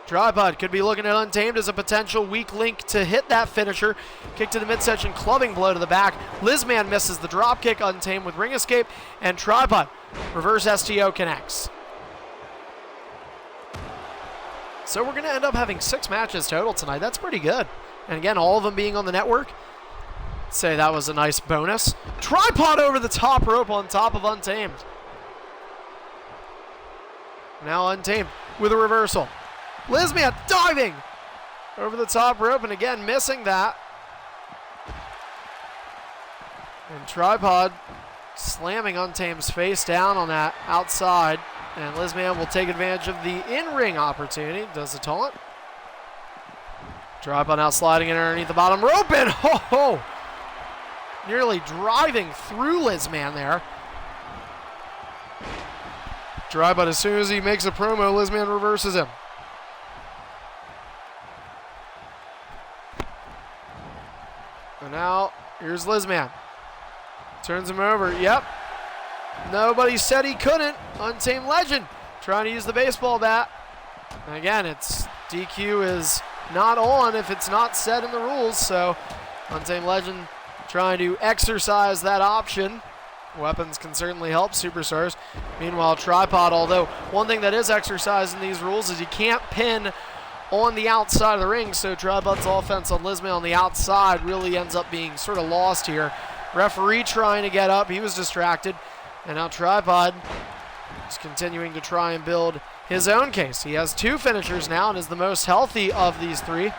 Tripod could be looking at Untamed as a potential weak link to hit that finisher. Kick to the midsection, clubbing blow to the back. Lizman misses the drop kick. Untamed with ring escape. And Tripod, reverse STO connects. So we're going to end up having 6 matches total tonight. That's pretty good. And again, all of them being on the network. Say that was a nice bonus. Tripod over the top rope on top of Untamed. Now Untamed with a reversal. Lizman diving over the top rope, and again missing that. And Tripod slamming Untamed's face down on that outside. And Lizman will take advantage of the in-ring opportunity. Does the taunt. Tripod now sliding in underneath the bottom rope, and ho-ho! Nearly driving through Lizman there. Tripod, as soon as he makes a promo, Lizman reverses him. And now, here's Lizman. Turns him over. Yep. Nobody said he couldn't. Untamed Legend trying to use the baseball bat. And again, it's DQ is not on if it's not said in the rules. So Untamed Legend trying to exercise that option. Weapons can certainly help superstars. Meanwhile, Tripod, although one thing that is exercised in these rules is you can't pin on the outside of the ring, so Tripod's offense on Lizman on the outside really ends up being sort of lost here. Referee trying to get up, he was distracted, and now Tripod is continuing to try and build his own case. He has 2 finishers now and is the most healthy of these 3.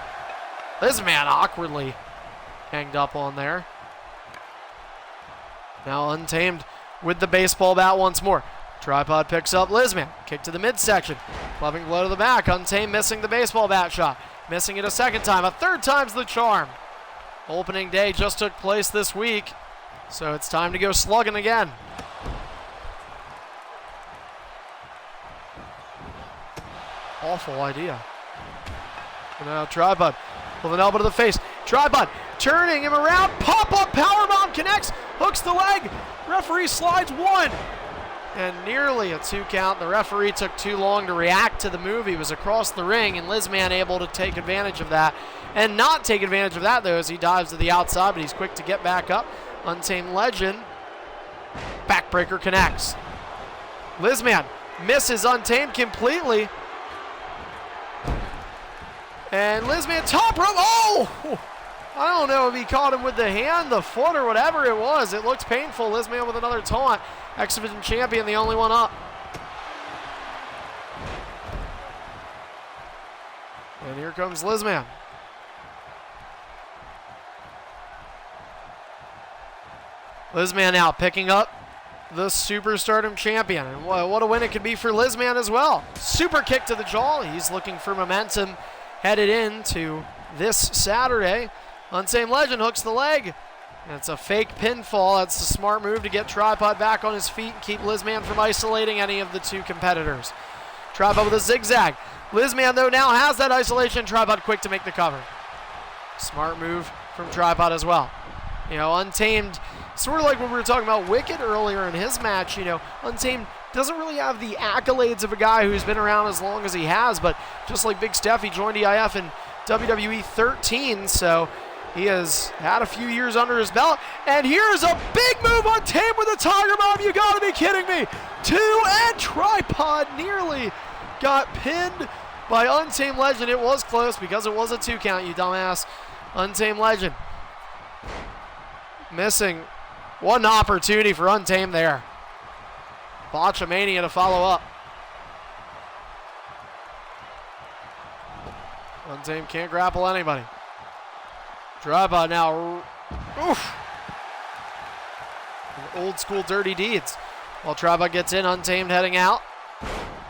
Lizman awkwardly hanged up on there. Now Untamed with the baseball bat once more. Tripod picks up Lizman. Kick to the midsection. Clubbing blow to the back. Untamed missing the baseball bat shot. Missing it a second time. A third time's the charm. Opening day just took place this week, so it's time to go slugging again. Awful idea. And now Tripod with an elbow to the face. Tripod turning him around. Pop-up powerbomb connects. Hooks the leg. Referee slides 1. And nearly a 2 count. The referee took too long to react to the move. He was across the ring, and Lizman able to take advantage of that. And not take advantage of that, though, as he dives to the outside, but he's quick to get back up. Untamed Legend. Backbreaker connects. Lizman misses Untamed completely. And Lizman top rope. Oh! I don't know if he caught him with the hand, the foot, or whatever it was. It looked painful. Lizman with another taunt. X Division champion, the only one up. And here comes Lizman. Lizman now picking up the Superstardom champion. And what a win it could be for Lizman as well. Super kick to the jaw. He's looking for momentum headed into this Saturday. Untamed Legend hooks the leg. And it's a fake pinfall. That's a smart move to get Tripod back on his feet and keep Lizman from isolating any of the two competitors. Tripod with a zigzag. Lizman, though, now has that isolation. Tripod quick to make the cover. Smart move from Tripod as well. You know, Untamed, sort of like when we were talking about Wicked earlier in his match, you know, Untamed doesn't really have the accolades of a guy who's been around as long as he has, but just like Big Steph, he joined EIF in WWE 13, so he has had a few years under his belt. And here's a big move on Untamed with a Tiger Bomb. You gotta be kidding me. 2, and Tripod nearly got pinned by Untamed Legend. It was close because it was a 2 count, you dumbass. Untamed Legend missing one opportunity for Untamed there. Botchamania to follow up. Untamed can't grapple anybody. Tripod now. Oof. Old school dirty deeds. While Tripod gets in, Untamed heading out.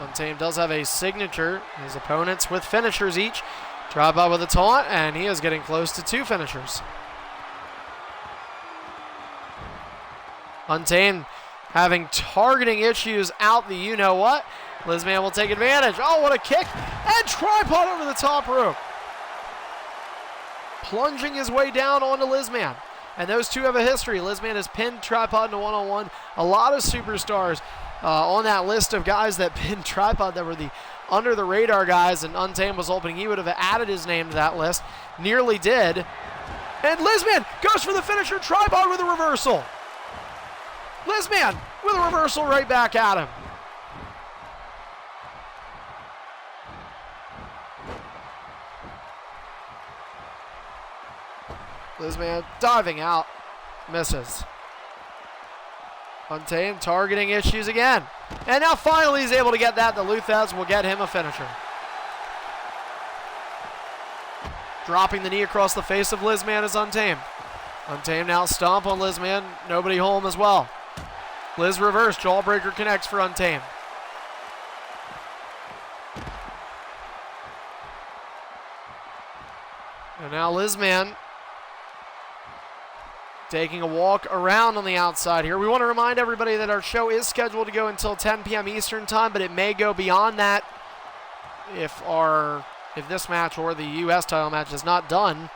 Untamed does have a signature. His opponents with finishers each. Tripod with a taunt, and he is getting close to 2 finishers. Untamed having targeting issues out the you-know-what. Lizman will take advantage. Oh, what a kick. And Tripod over the top rope. Plunging his way down onto Lizman. And those two have a history. Lizman has pinned Tripod in a one-on-one. A lot of superstars on that list of guys that pinned Tripod that were the under-the-radar guys, and Untamed was hoping he would have added his name to that list. Nearly did. And Lizman goes for the finisher. Tripod with a reversal. Lizman with a reversal right back at him. Lizman diving out. Misses. Untamed targeting issues again. And now finally he's able to get that. The Luthez will get him a finisher. Dropping the knee across the face of Lizman is Untamed. Untamed now stomp on Lizman. Nobody home as well. Liz reverse. Jawbreaker connects for Untamed. And now Lizman taking a walk around on the outside here. We want to remind everybody that our show is scheduled to go until 10 p.m. Eastern time, but it may go beyond that if this match or the U.S. title match is not done.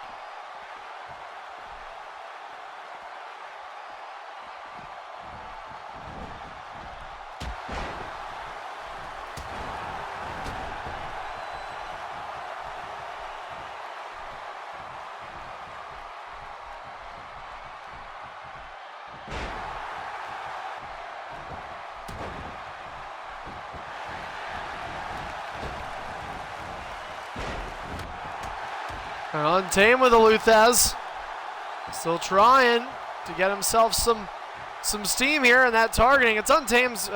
Untamed with a Luthez. Still trying to get himself some steam here in that targeting. It's Untamed's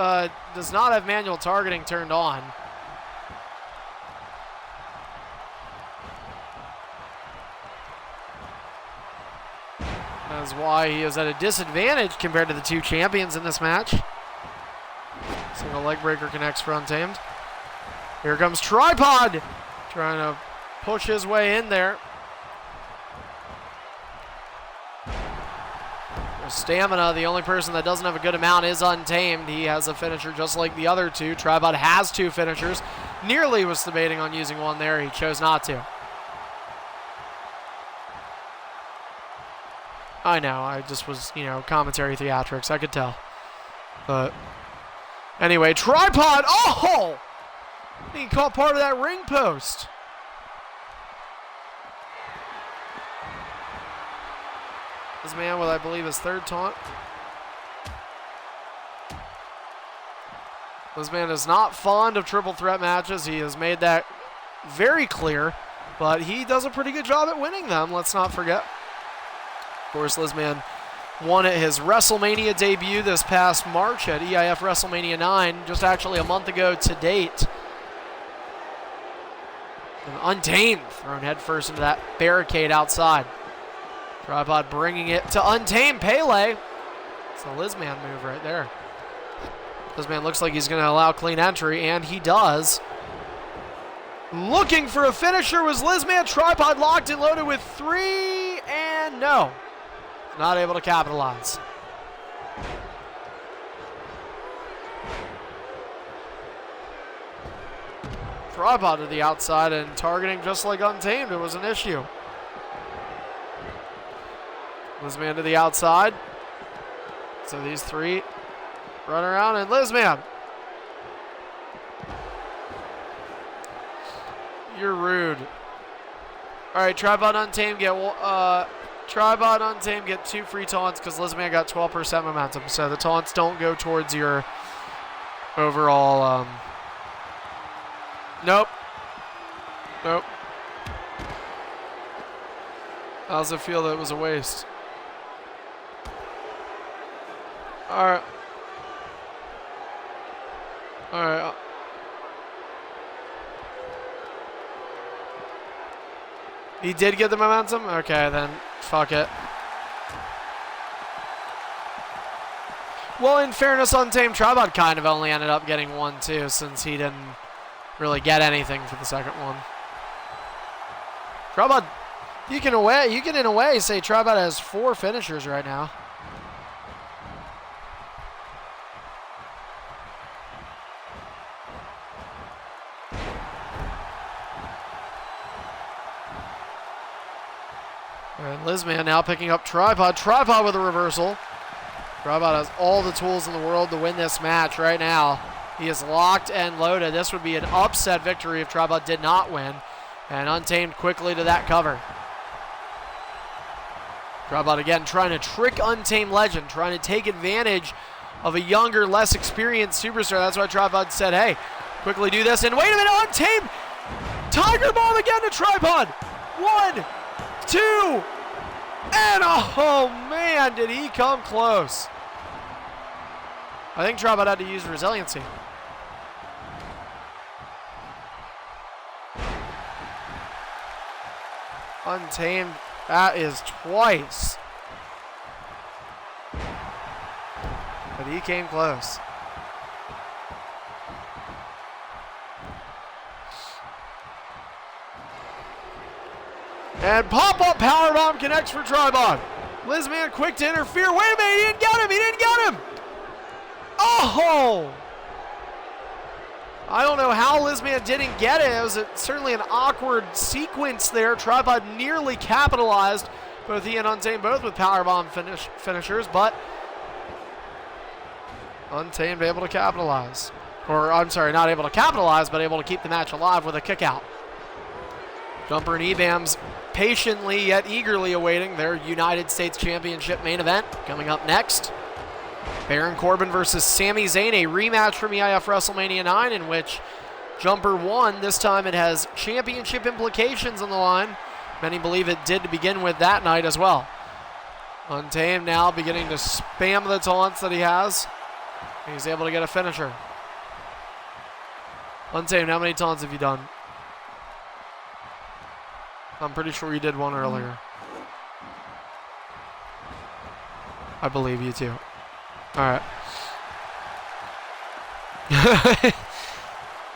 does not have manual targeting turned on. That's why he is at a disadvantage compared to the 2 champions in this match. Single leg breaker connects for Untamed. Here comes Tripod trying to push his way in there. Stamina, the only person that doesn't have a good amount is Untamed. He has a finisher just like the other 2. Tripod has 2 finishers. Nearly was debating on using one there. He chose not to. I know, I just was, commentary theatrics. I could tell. But anyway, Tripod. Oh! He caught part of that ring post. This man with, I believe, his 3rd taunt. This man is not fond of triple threat matches. He has made that very clear, but he does a pretty good job at winning them, let's not forget. Of course, Lizman won at his WrestleMania debut this past March at EIF WrestleMania 9, just actually a month ago to date. And Untamed thrown headfirst into that barricade outside. Tripod bringing it to Untamed. Pele. It's a Lizman move right there. This man looks like he's going to allow clean entry, and he does. Looking for a finisher was Lizman. Tripod locked and loaded with 3, and no. Not able to capitalize. Tripod to the outside and targeting just like Untamed. It was an issue. Lizman to the outside. So these 3 run around, and Lizman. You're rude. All right, Tripod Untamed get Tripod Untamed get 2 free taunts because Lizman got 12% momentum. So the taunts don't go towards your overall. Nope. Nope. How does it feel that it was a waste? All right. All right. He did get the momentum? Okay, then fuck it. Well, in fairness, Untamed, Tripod kind of only ended up getting 1 too, since he didn't really get anything for the second one. Tripod, you can in a way say Tripod has 4 finishers right now. And Lizman now picking up Tripod. Tripod with a reversal. Tripod has all the tools in the world to win this match right now. He is locked and loaded. This would be an upset victory if Tripod did not win. And Untamed quickly to that cover. Tripod again trying to trick Untamed Legend, trying to take advantage of a younger, less experienced superstar. That's why Tripod said, hey, quickly do this. And wait a minute, Untamed! Tiger Bomb again to Tripod! 1, 2, and oh man, did he come close. I think Tripod had to use resiliency. Untamed, that is twice. But he came close. And pop-up powerbomb connects for Tripod. Lizman quick to interfere. Wait a minute, he didn't get him, he didn't get him. Oh! I don't know how Lizman didn't get it. It was certainly an awkward sequence there. Tripod nearly capitalized. Both he and Untamed both with powerbomb finishers, but Untamed able to capitalize. Or, I'm sorry, not able to capitalize, but able to keep the match alive with a kick out. Jumper and EBAMs patiently yet eagerly awaiting their United States Championship main event coming up next. Baron Corbin versus Sami Zayn, a rematch from EIF WrestleMania 9 in which Jumper won. This time it has championship implications on the line. Many believe it did to begin with that night as well. Untamed now beginning to spam the taunts that he has. He's able to get a finisher. Untamed, how many taunts have you done? I'm pretty sure you did one earlier. I believe you too. Alright.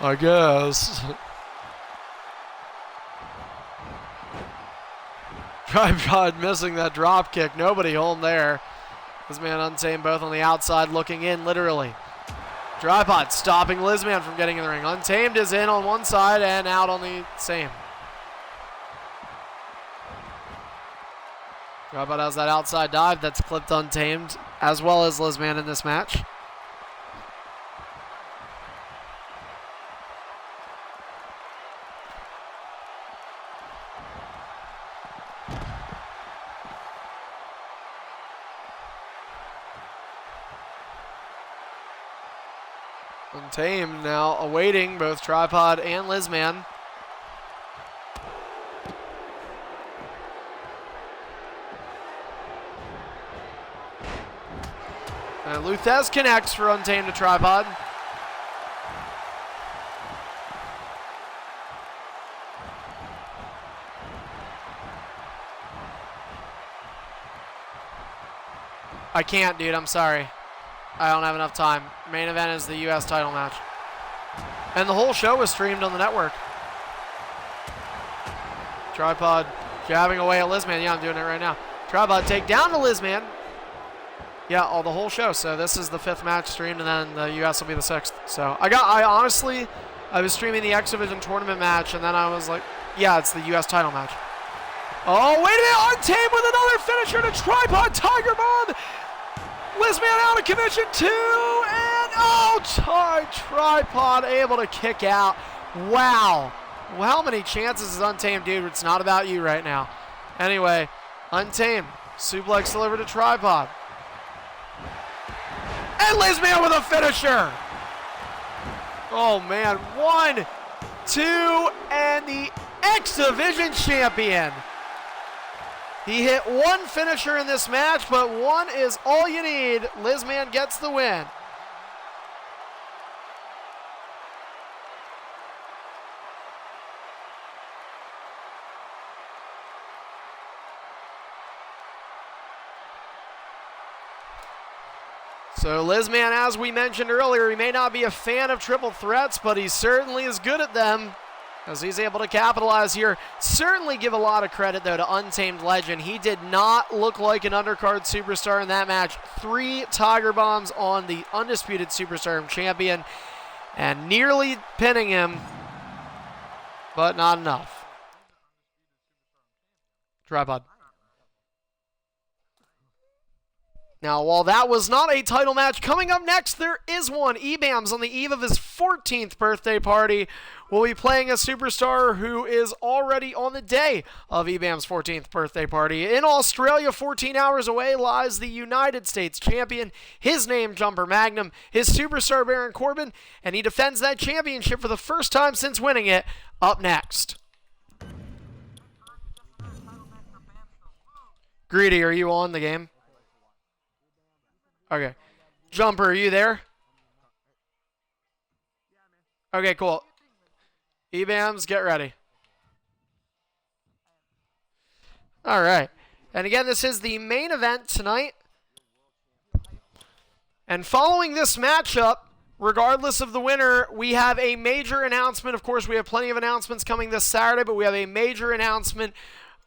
I guess. Tripod missing that drop kick. Nobody home there. This man Untamed both on the outside looking in literally. Tripod stopping Lizman from getting in the ring. Untamed is in on one side and out on the same. Tripod has that outside dive that's clipped Untamed as well as Lizman in this match. Untamed now awaiting both Tripod and Lizman. And Luthez connects for Untamed to Tripod. I can't, dude. I'm sorry. I don't have enough time. Main event is the U.S. title match. And the whole show was streamed on the network. Tripod jabbing away at Lizman. Yeah, I'm doing it right now. Tripod take down to Lizman. Yeah, the whole show. So this is the 5th match streamed, and then the U.S. will be the 6th. So I honestly, I was streaming the X-Division tournament match, and then I was like, yeah, it's the U.S. title match. Oh, wait a minute. Untamed with another finisher to Tripod Tiger Bomb. Lizman out of convention 2, and Tripod able to kick out. Wow. Well, how many chances is Untamed, dude? It's not about you right now. Anyway, Untamed. Suplex delivered to Tripod. And Lizman with a finisher. Oh, man. 1, 2, and the X-Division champion. He hit 1 finisher in this match, but 1 is all you need. Lizman gets the win. So Lizman, as we mentioned earlier, he may not be a fan of triple threats, but he certainly is good at them, as he's able to capitalize here. Certainly give a lot of credit, though, to Untamed Legend. He did not look like an undercard superstar in that match. 3 Tiger Bombs on the undisputed Superstar champion, and nearly pinning him, but not enough. Tripod. Now, while that was not a title match, coming up next, there is one. EBAMS, on the eve of his 14th birthday party, will be playing a superstar who is already on the day of EBAM's 14th birthday party. In Australia, 14 hours away, lies the United States champion. His name, Jumper Magnum. His superstar, Baron Corbin. And he defends that championship for the first time since winning it. Up next. Greedy, are you on the game? Okay. Jumper, are you there? Okay, cool. EBAMS, get ready. All right. And again, this is the main event tonight. And following this matchup, regardless of the winner, we have a major announcement. Of course, we have plenty of announcements coming this Saturday, but we have a major announcement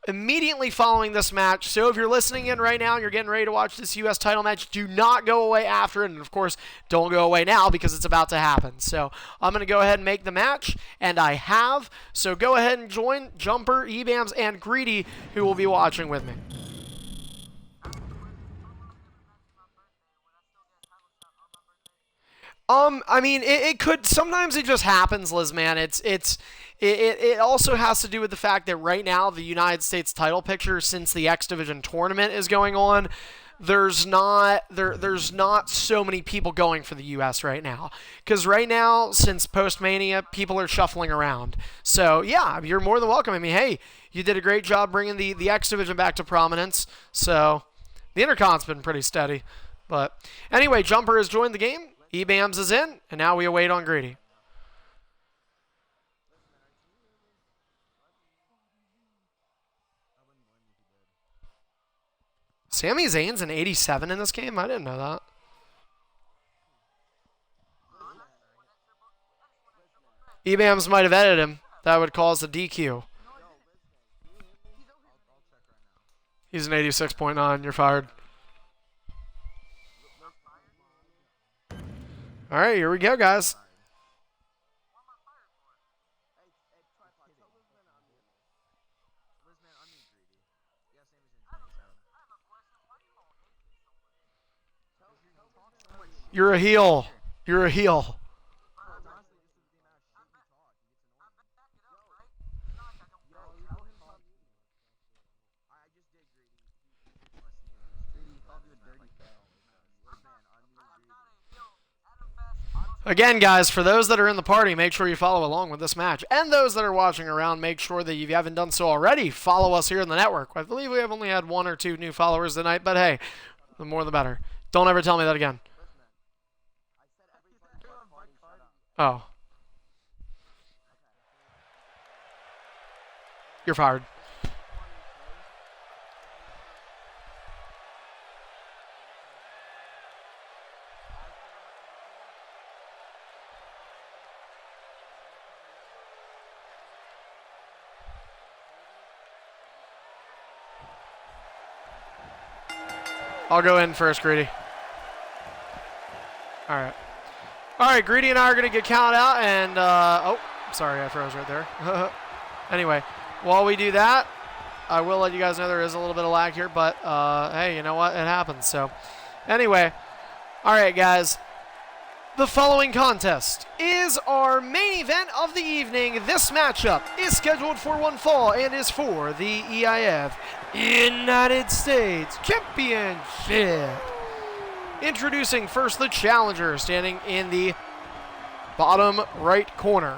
immediately following this match. So if you're listening in right now and you're getting ready to watch this U.S. title match, do not go away after it. And of course, don't go away now because it's about to happen. So I'm going to go ahead and make the match, and I have. So go ahead and join Jumper, EBAMS, and Greedy, who will be watching with me. I mean, it could, sometimes it just happens, Liz, man. It also has to do with the fact that right now the United States title picture, since the X-Division tournament is going on, there's not so many people going for the U.S. right now. Because right now, since post-Mania, people are shuffling around. So, yeah, you're more than welcome. I mean, hey, you did a great job bringing the X-Division back to prominence. So, the Intercon's been pretty steady. But, anyway, Jumper has joined the game. EBAMS is in, and now we await on Greedy. Sami Zayn's an 87 in this game? I didn't know that. EBAMS might have edited him. That would cause a DQ. He's an 86.9. You're fired. All right, here we go, guys. You're a heel. You're a heel. Again, guys, for those that are in the party, make sure you follow along with this match. And those that are watching around, make sure that if you haven't done so already, follow us here in the network. I believe we have only had 1 or 2 new followers tonight, but hey, the more the better. Don't ever tell me that again. Oh. You're fired. I'll go in first, Greedy. All right. All right, Greedy and I are going to get counted out, and, oh, sorry, I froze right there. Anyway, while we do that, I will let you guys know there is a little bit of lag here, but, hey, you know what? It happens. So, anyway, all right, guys. The following contest is our main event of the evening. This matchup is scheduled for one fall and is for the EIF United States Championship. Introducing first the challenger, standing in the bottom right corner.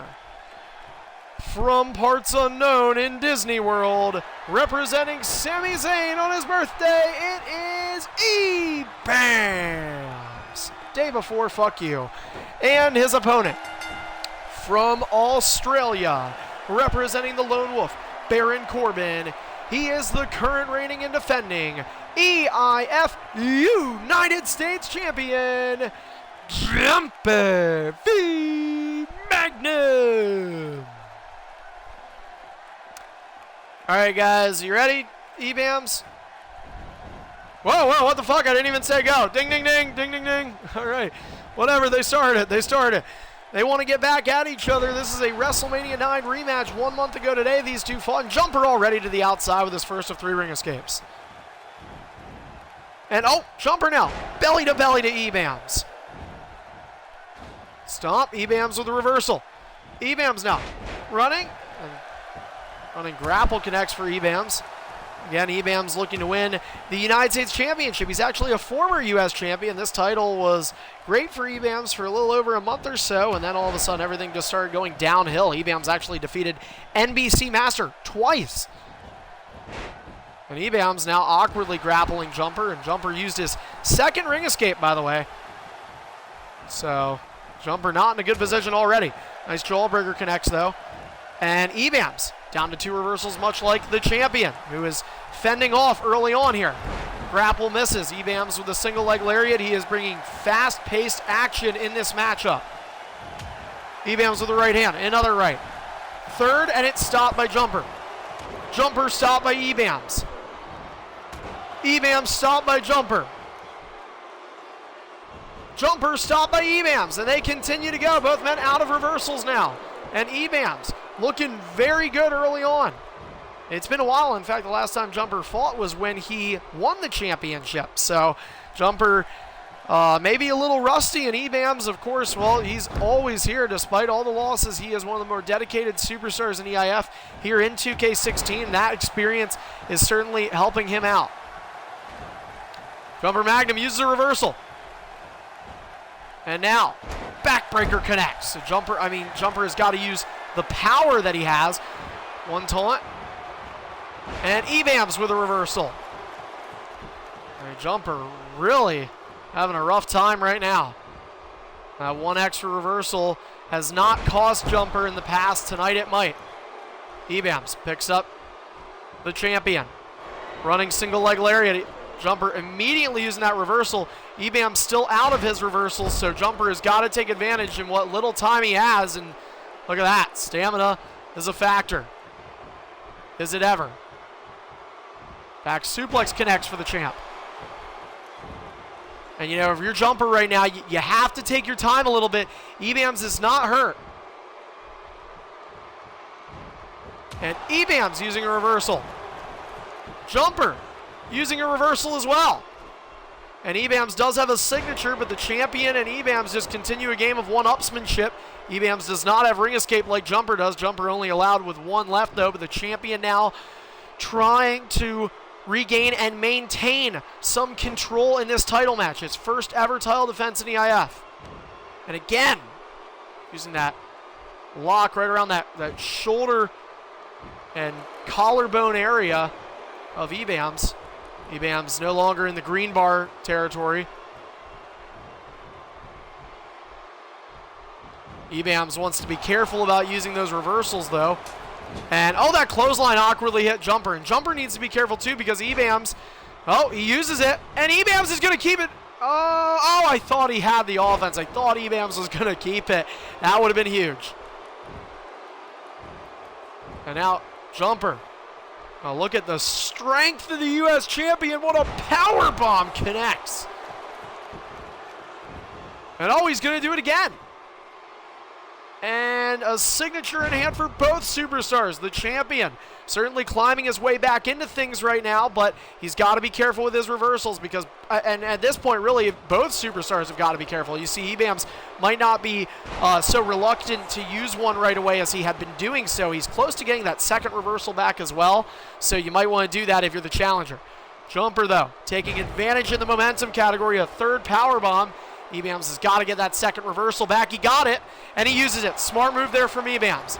From parts unknown in Disney World, representing Sami Zayn on his birthday, it is E-Bams. Day before, fuck you. And his opponent, from Australia, representing the Lone Wolf, Baron Corbin. He is the current reigning and defending EIF United States Champion, Jumper V Magnum. All right, guys, you ready, E-Bams? Whoa, whoa, what the fuck? I didn't even say go. Ding, ding, ding, ding, ding, ding. All right, whatever, they started. They want to get back at each other. This is a WrestleMania 9 rematch 1 month ago today. These two fought, and Jumper already to the outside with his first of 3 ring escapes. And, oh, Jumper now, belly to E-Bams. Stomp, E-Bams with a reversal. E-Bams now, running grapple connects for E-Bams. Again, E-Bams looking to win the United States Championship. He's actually a former U.S. champion. This title was great for E-Bams for a little over a month or so, and then all of a sudden everything just started going downhill. E-Bams actually defeated NBC Master twice. And E-Bams now awkwardly grappling Jumper, and Jumper used his second ring escape, by the way. So, Jumper not in a good position already. Nice jawbreaker connects, though. And E-Bams down to 2 reversals, much like the champion, who is fending off early on here. Grapple misses. E-Bams with a single leg lariat. He is bringing fast-paced action in this matchup. E-Bams with the right hand, another right. Third, and it's stopped by Jumper. Jumper stopped by E-Bams. E-Bams stopped by Jumper. Jumper stopped by E-Bams, and they continue to go. Both men out of reversals now. And E-Bams looking very good early on. It's been a while. In fact, the last time Jumper fought was when he won the championship. So Jumper maybe a little rusty, and E-Bams, of course, well, he's always here despite all the losses. He is one of the more dedicated superstars in EIF here in 2K16. That experience is certainly helping him out. Jumper Magnum uses a reversal. And now, backbreaker connects. So Jumper has got to use the power that he has. One taunt. And E-Bams with a reversal. And Jumper really having a rough time right now. That one extra reversal has not cost Jumper in the past. Tonight it might. E-Bams picks up the champion. Running single leg lariat. Jumper immediately using that reversal. E-Bams still out of his reversals, so Jumper has got to take advantage in what little time he has. And look at that. Stamina is a factor. Is it ever? Back suplex connects for the champ. And, you know, if you're Jumper right now, you have to take your time a little bit. E-Bams is not hurt. And E-Bams using a reversal. Jumper using a reversal as well. And E-Bams does have a signature, but the champion and E-Bams just continue a game of one-upsmanship. E-Bams does not have ring escape like Jumper does. Jumper only allowed with 1 left, though, but the champion now trying to regain and maintain some control in this title match. His first ever title defense in EIF. And again, using that lock right around that shoulder and collarbone area of E-Bams. E-Bams no longer in the green bar territory. E-Bams wants to be careful about using those reversals, though. And, oh, that clothesline awkwardly hit Jumper. And Jumper needs to be careful, too, because E-Bams, oh, he uses it. And E-Bams is going to keep it. Oh, I thought he had the offense. I thought E-Bams was going to keep it. That would have been huge. And now Jumper Oh, look at the strength of the U.S. champion. What a power bomb connects. And oh, he's going to do it again. And a signature in hand for both superstars. The champion certainly climbing his way back into things right now, but he's got to be careful with his reversals because, and at this point, really, both superstars have got to be careful. You see, Ebams might not be so reluctant to use one right away as he had been doing so. He's close to getting that second reversal back as well, so you might want to do that if you're the challenger. Jumper, though, taking advantage in the momentum category, a third power bomb. Ebams has got to get that second reversal back. He got it, and he uses it. Smart move there from Ebams.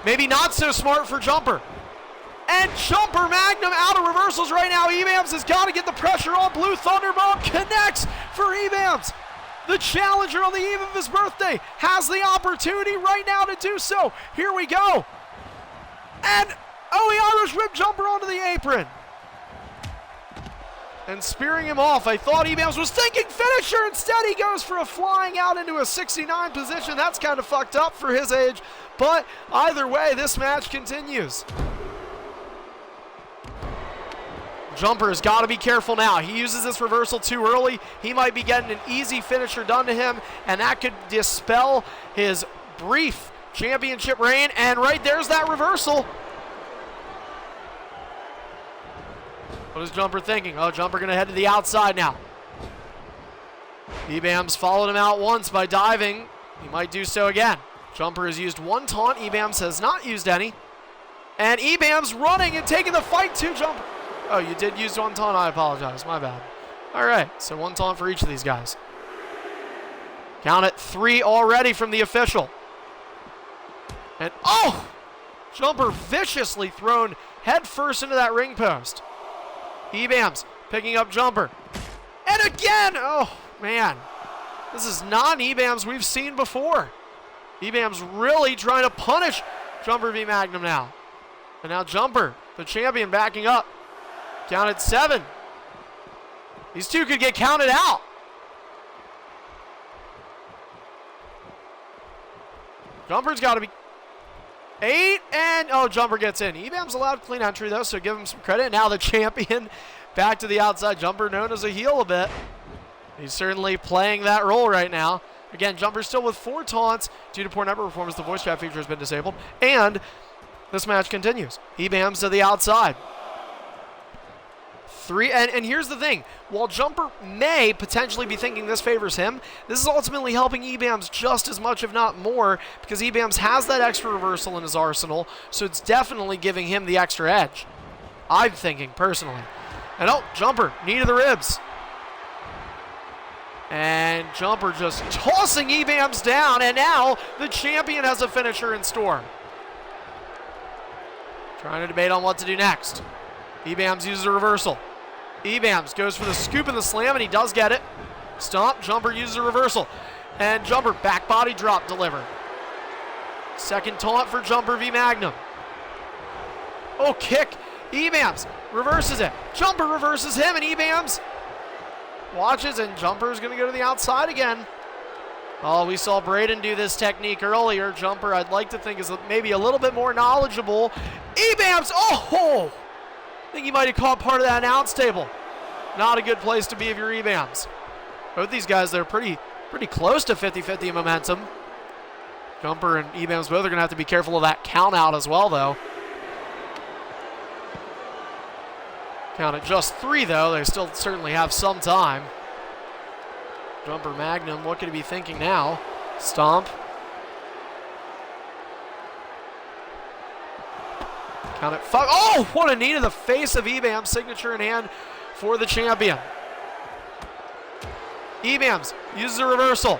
Maybe not so smart for Jumper. And Jumper Magnum out of reversals right now. Ebams has got to get the pressure on. Blue Thunderbomb connects for Ebams. The challenger on the eve of his birthday has the opportunity right now to do so. Here we go. And, oh, he Irish whipped Jumper onto the apron. And spearing him off. I thought Ebams was thinking finisher. Instead, he goes for a flying out into a 69 position. That's kind of fucked up for his age. But either way, this match continues. Jumper's got to be careful now. He uses this reversal too early. He might be getting an easy finisher done to him, and that could dispel his brief championship reign. And right there's that reversal. What is Jumper thinking? Oh, Jumper going to head to the outside now. Ebams followed him out once by diving. He might do so again. Jumper has used one taunt. Ebams has not used any. And Ebams running and taking the fight to Jumper. Oh, you did use one taunt? I apologize. My bad. All right, so one taunt for each of these guys. Count it 3 already from the official. And, oh! Jumper viciously thrown head first into that ring post. Ebams picking up Jumper. And again! Oh, man. This is not an Ebams we've seen before. Ebams really trying to punish Jumper v Magnum now. And now Jumper, the champion, backing up. Counted 7. These two could get counted out. Jumper's got to be 8, and oh, Jumper gets in. Ebams allowed clean entry though, so give him some credit. Now the champion back to the outside. Jumper known as a heel a bit. He's certainly playing that role right now. Again, Jumper still with 4 taunts due to poor number performance. The voice chat feature has been disabled, and this match continues. Ebams to the outside. 3, and here's the thing. While Jumper may potentially be thinking this favors him, this is ultimately helping Ebams just as much, if not more, because Ebams has that extra reversal in his arsenal, so it's definitely giving him the extra edge. I'm thinking, personally. And oh, Jumper, knee to the ribs. And Jumper just tossing Ebams down, and now the champion has a finisher in store. Trying to debate on what to do next. Ebams uses a reversal. Ebams goes for the scoop and the slam, and he does get it. Stomp, Jumper uses a reversal. And Jumper, back body drop delivered. Second taunt for Jumper v Magnum. Oh, kick. Ebams reverses it. Jumper reverses him, and Ebams watches, and Jumper's going to go to the outside again. Oh, we saw Braden do this technique earlier. Jumper, I'd like to think, is maybe a little bit more knowledgeable. Ebams, oh! I think he might have caught part of that announce table. Not a good place to be if you're Ebams. Both these guys, they're pretty close to 50-50 momentum. Jumper and Ebams both are going to have to be careful of that count out as well, though. Count at just 3, though. They still certainly have some time. Jumper Magnum, what could he be thinking now? Stomp. Count it 5. Oh, what a knee to the face of Ebams. Signature in hand for the champion. Ebams uses a reversal.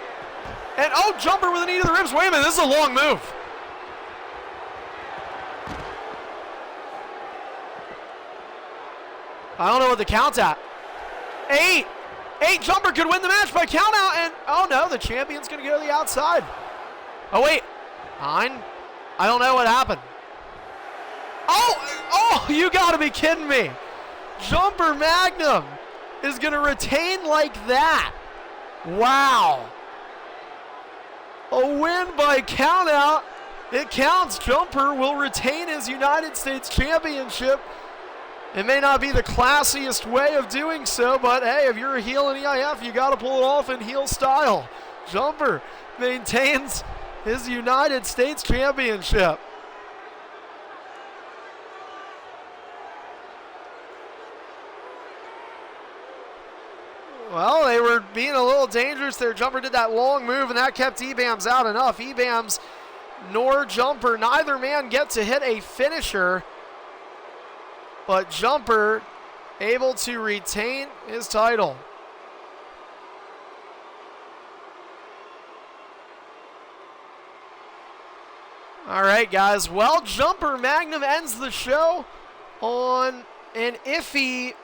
And oh, Jumper with a knee to the ribs. Wait a minute, this is a long move. I don't know what the count's at. 8. Jumper could win the match by count out. And oh no, the champion's going to go to the outside. Oh wait, 9. I don't know what happened. Oh, you gotta be kidding me. Jumper Magnum is gonna retain like that. Wow. A win by countout It counts. Jumper will retain his United States Championship. It may not be the classiest way of doing so, but hey, if you're a heel in EIF, you got to pull it off in heel style. Jumper maintains his United States Championship. Well, they were being a little dangerous there. Jumper did that long move, and that kept EBAMS out enough. EBAMS nor Jumper, neither man get to hit a finisher, but Jumper able to retain his title. All right, guys. Well, Jumper Magnum ends the show on an iffy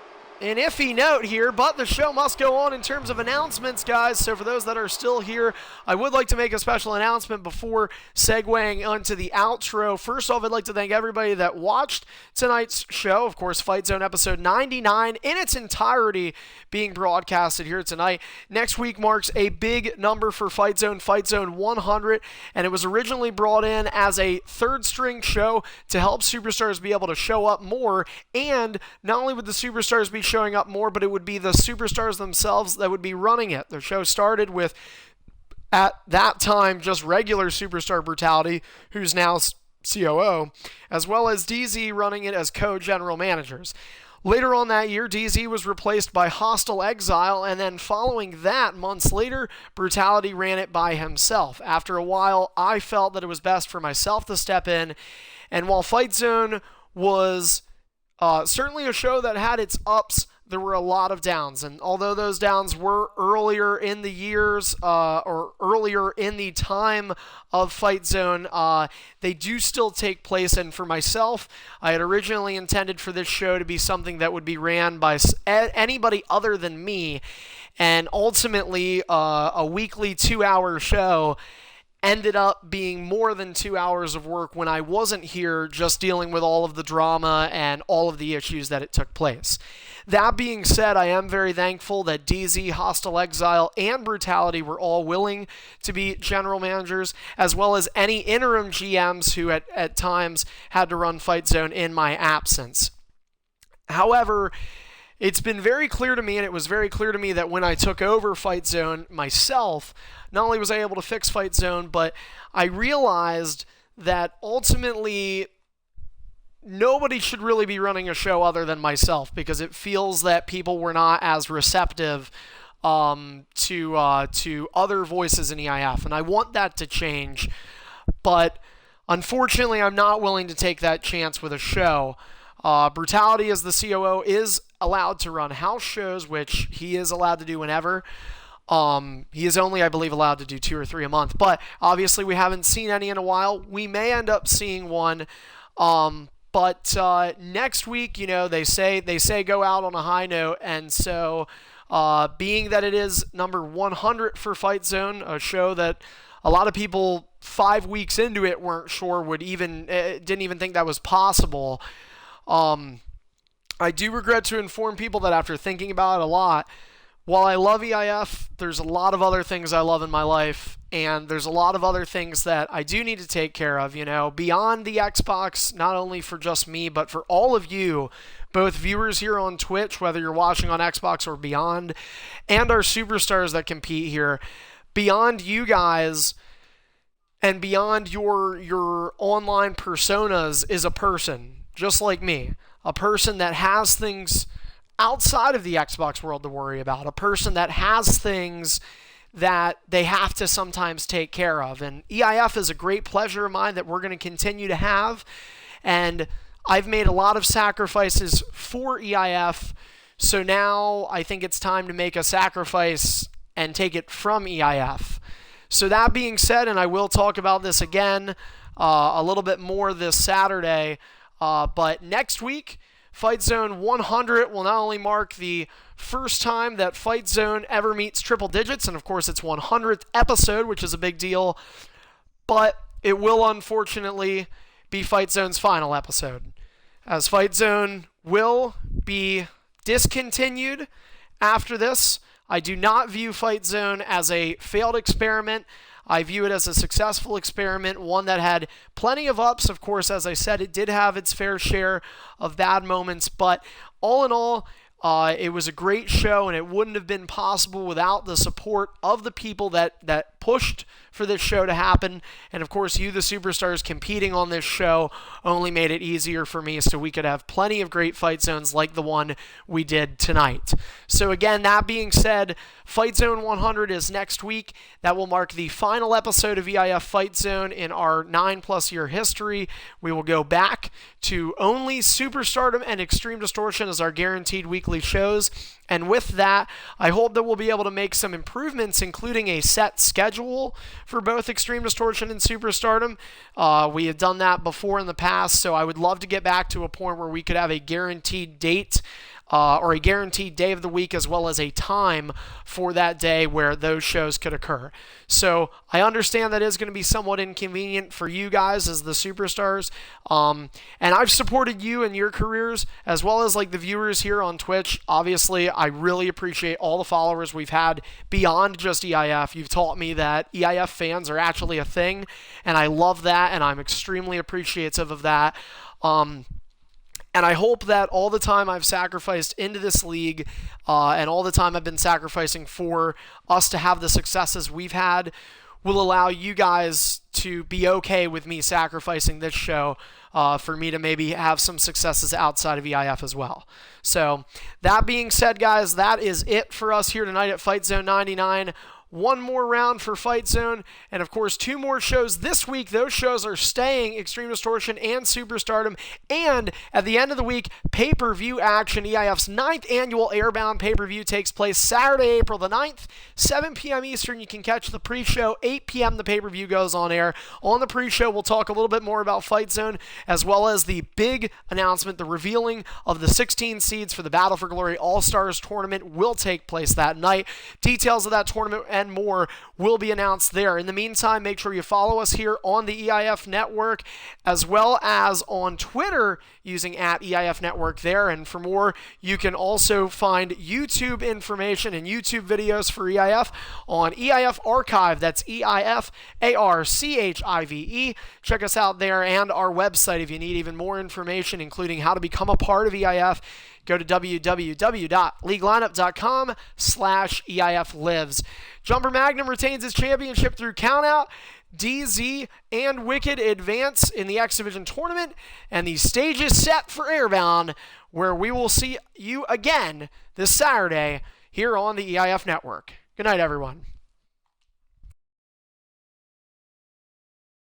note here, but the show must go on in terms of announcements, guys. So for those that are still here, I would like to make a special announcement before segueing onto the outro. First off, I'd like to thank everybody that watched tonight's show. Of course, Fight Zone episode 99 in its entirety being broadcasted here tonight. Next week marks a big number for Fight Zone 100, and it was originally brought in as a third string show to help superstars be able to show up more, and not only would the superstars be showing up more, but it would be the superstars themselves that would be running it. The show started with, at that time, just regular Superstar Brutality, who's now COO, as well as DZ running it as co-general managers. Later on that year, DZ was replaced by Hostile Exile, and then following that, months later, Brutality ran it by himself. After a while, I felt that it was best for myself to step in, and while Fight Zone was certainly a show that had its ups, there were a lot of downs. And although those downs were earlier in the years or earlier in the time of Fight Zone, they do still take place. And for myself, I had originally intended for this show to be something that would be ran by anybody other than me. And ultimately, a weekly 2-hour show ended up being more than 2 hours of work when I wasn't here, just dealing with all of the drama and all of the issues that it took place. That being said, I am very thankful that DZ, Hostile Exile, and Brutality were all willing to be general managers, as well as any interim GMs who at times had to run Fight Zone in my absence. However, it's been very clear to me, and it was very clear to me that when I took over Fight Zone myself, not only was I able to fix Fight Zone, but I realized that ultimately nobody should really be running a show other than myself, because it feels that people were not as receptive to other voices in EIF, and I want that to change, but unfortunately I'm not willing to take that chance with a show. Brutality, as the COO, is allowed to run house shows, which he is allowed to do whenever. He is only, I believe, allowed to do 2 or 3 a month, but obviously we haven't seen any in a while. We may end up seeing one, but next week, you know, they say go out on a high note, and so being that it is number 100 for Fight Zone, a show that a lot of people 5 weeks into it weren't sure didn't even think that was possible. I do regret to inform people that after thinking about it a lot, while I love EIF, there's a lot of other things I love in my life, and there's a lot of other things that I do need to take care of, you know, beyond the Xbox, not only for just me, but for all of you, both viewers here on Twitch, whether you're watching on Xbox or beyond, and our superstars that compete here. Beyond you guys and beyond your online personas is a person, just like me. A person that has things outside of the Xbox world to worry about. A person that has things that they have to sometimes take care of. And EIF is a great pleasure of mine that we're going to continue to have. And I've made a lot of sacrifices for EIF. So now I think it's time to make a sacrifice and take it from EIF. So that being said, and I will talk about this again a little bit more this Saturday, but next week, Fight Zone 100 will not only mark the first time that Fight Zone ever meets triple digits, and of course its 100th episode, which is a big deal, but it will unfortunately be Fight Zone's final episode, as Fight Zone will be discontinued after this. I do not view Fight Zone as a failed experiment. I view it as a successful experiment, one that had plenty of ups. Of course, as I said, it did have its fair share of bad moments, but all in all, it was a great show, and it wouldn't have been possible without the support of the people that pushed for this show to happen. And of course, you, the superstars, competing on this show only made it easier for me so we could have plenty of great fight zones like the one we did tonight. So again, that being said, Fight Zone 100 is next week. That will mark the final episode of EIF Fight Zone in our 9+ year history. We will go back to only Superstardom and Extreme Distortion as our guaranteed weekly shows. And with that, I hope that we'll be able to make some improvements, including a set schedule for both Extreme Distortion and Superstardom. We have done that before in the past, so I would love to get back to a point where we could have a guaranteed date or a guaranteed day of the week, as well as a time for that day where those shows could occur. So I understand that is going to be somewhat inconvenient for you guys as the superstars. And I've supported you in your careers, as well as like the viewers here on Twitch. Obviously, I really appreciate all the followers we've had beyond just EIF. You've taught me that EIF fans are actually a thing, and I love that, and I'm extremely appreciative of that. And I hope that all the time I've sacrificed into this league and all the time I've been sacrificing for us to have the successes we've had will allow you guys to be okay with me sacrificing this show for me to maybe have some successes outside of EIF as well. So that being said, guys, that is it for us here tonight at Fight Zone 99. One more round for Fight Zone, and of course 2 more shows this week. Those shows are staying, Extreme Distortion and Superstardom, and at the end of the week, pay-per-view action. EIF's 9th annual Airbound pay-per-view takes place Saturday, April the 9th, 7 p.m. Eastern. You can catch the pre-show, 8 p.m. the pay-per-view goes on air. On the pre-show, we'll talk a little bit more about Fight Zone, as well as the big announcement, the revealing of the 16 seeds for the Battle for Glory All-Stars tournament will take place that night. Details of that tournament and more will be announced there. In the meantime, make sure you follow us here on the EIF Network, as well as on Twitter using @EIF Network there. And for more, you can also find YouTube information and YouTube videos for EIF on EIF Archive. That's EIF ARCHIVE. Check us out there, and our website if you need even more information, including how to become a part of EIF. Go to www.leaguelineup.com/EIF lives. Jumper Magnum retains its championship through countout. DZ and Wicked advance in the X Division tournament, and the stage is set for Airbound, where we will see you again this Saturday here on the EIF Network. Good night, everyone.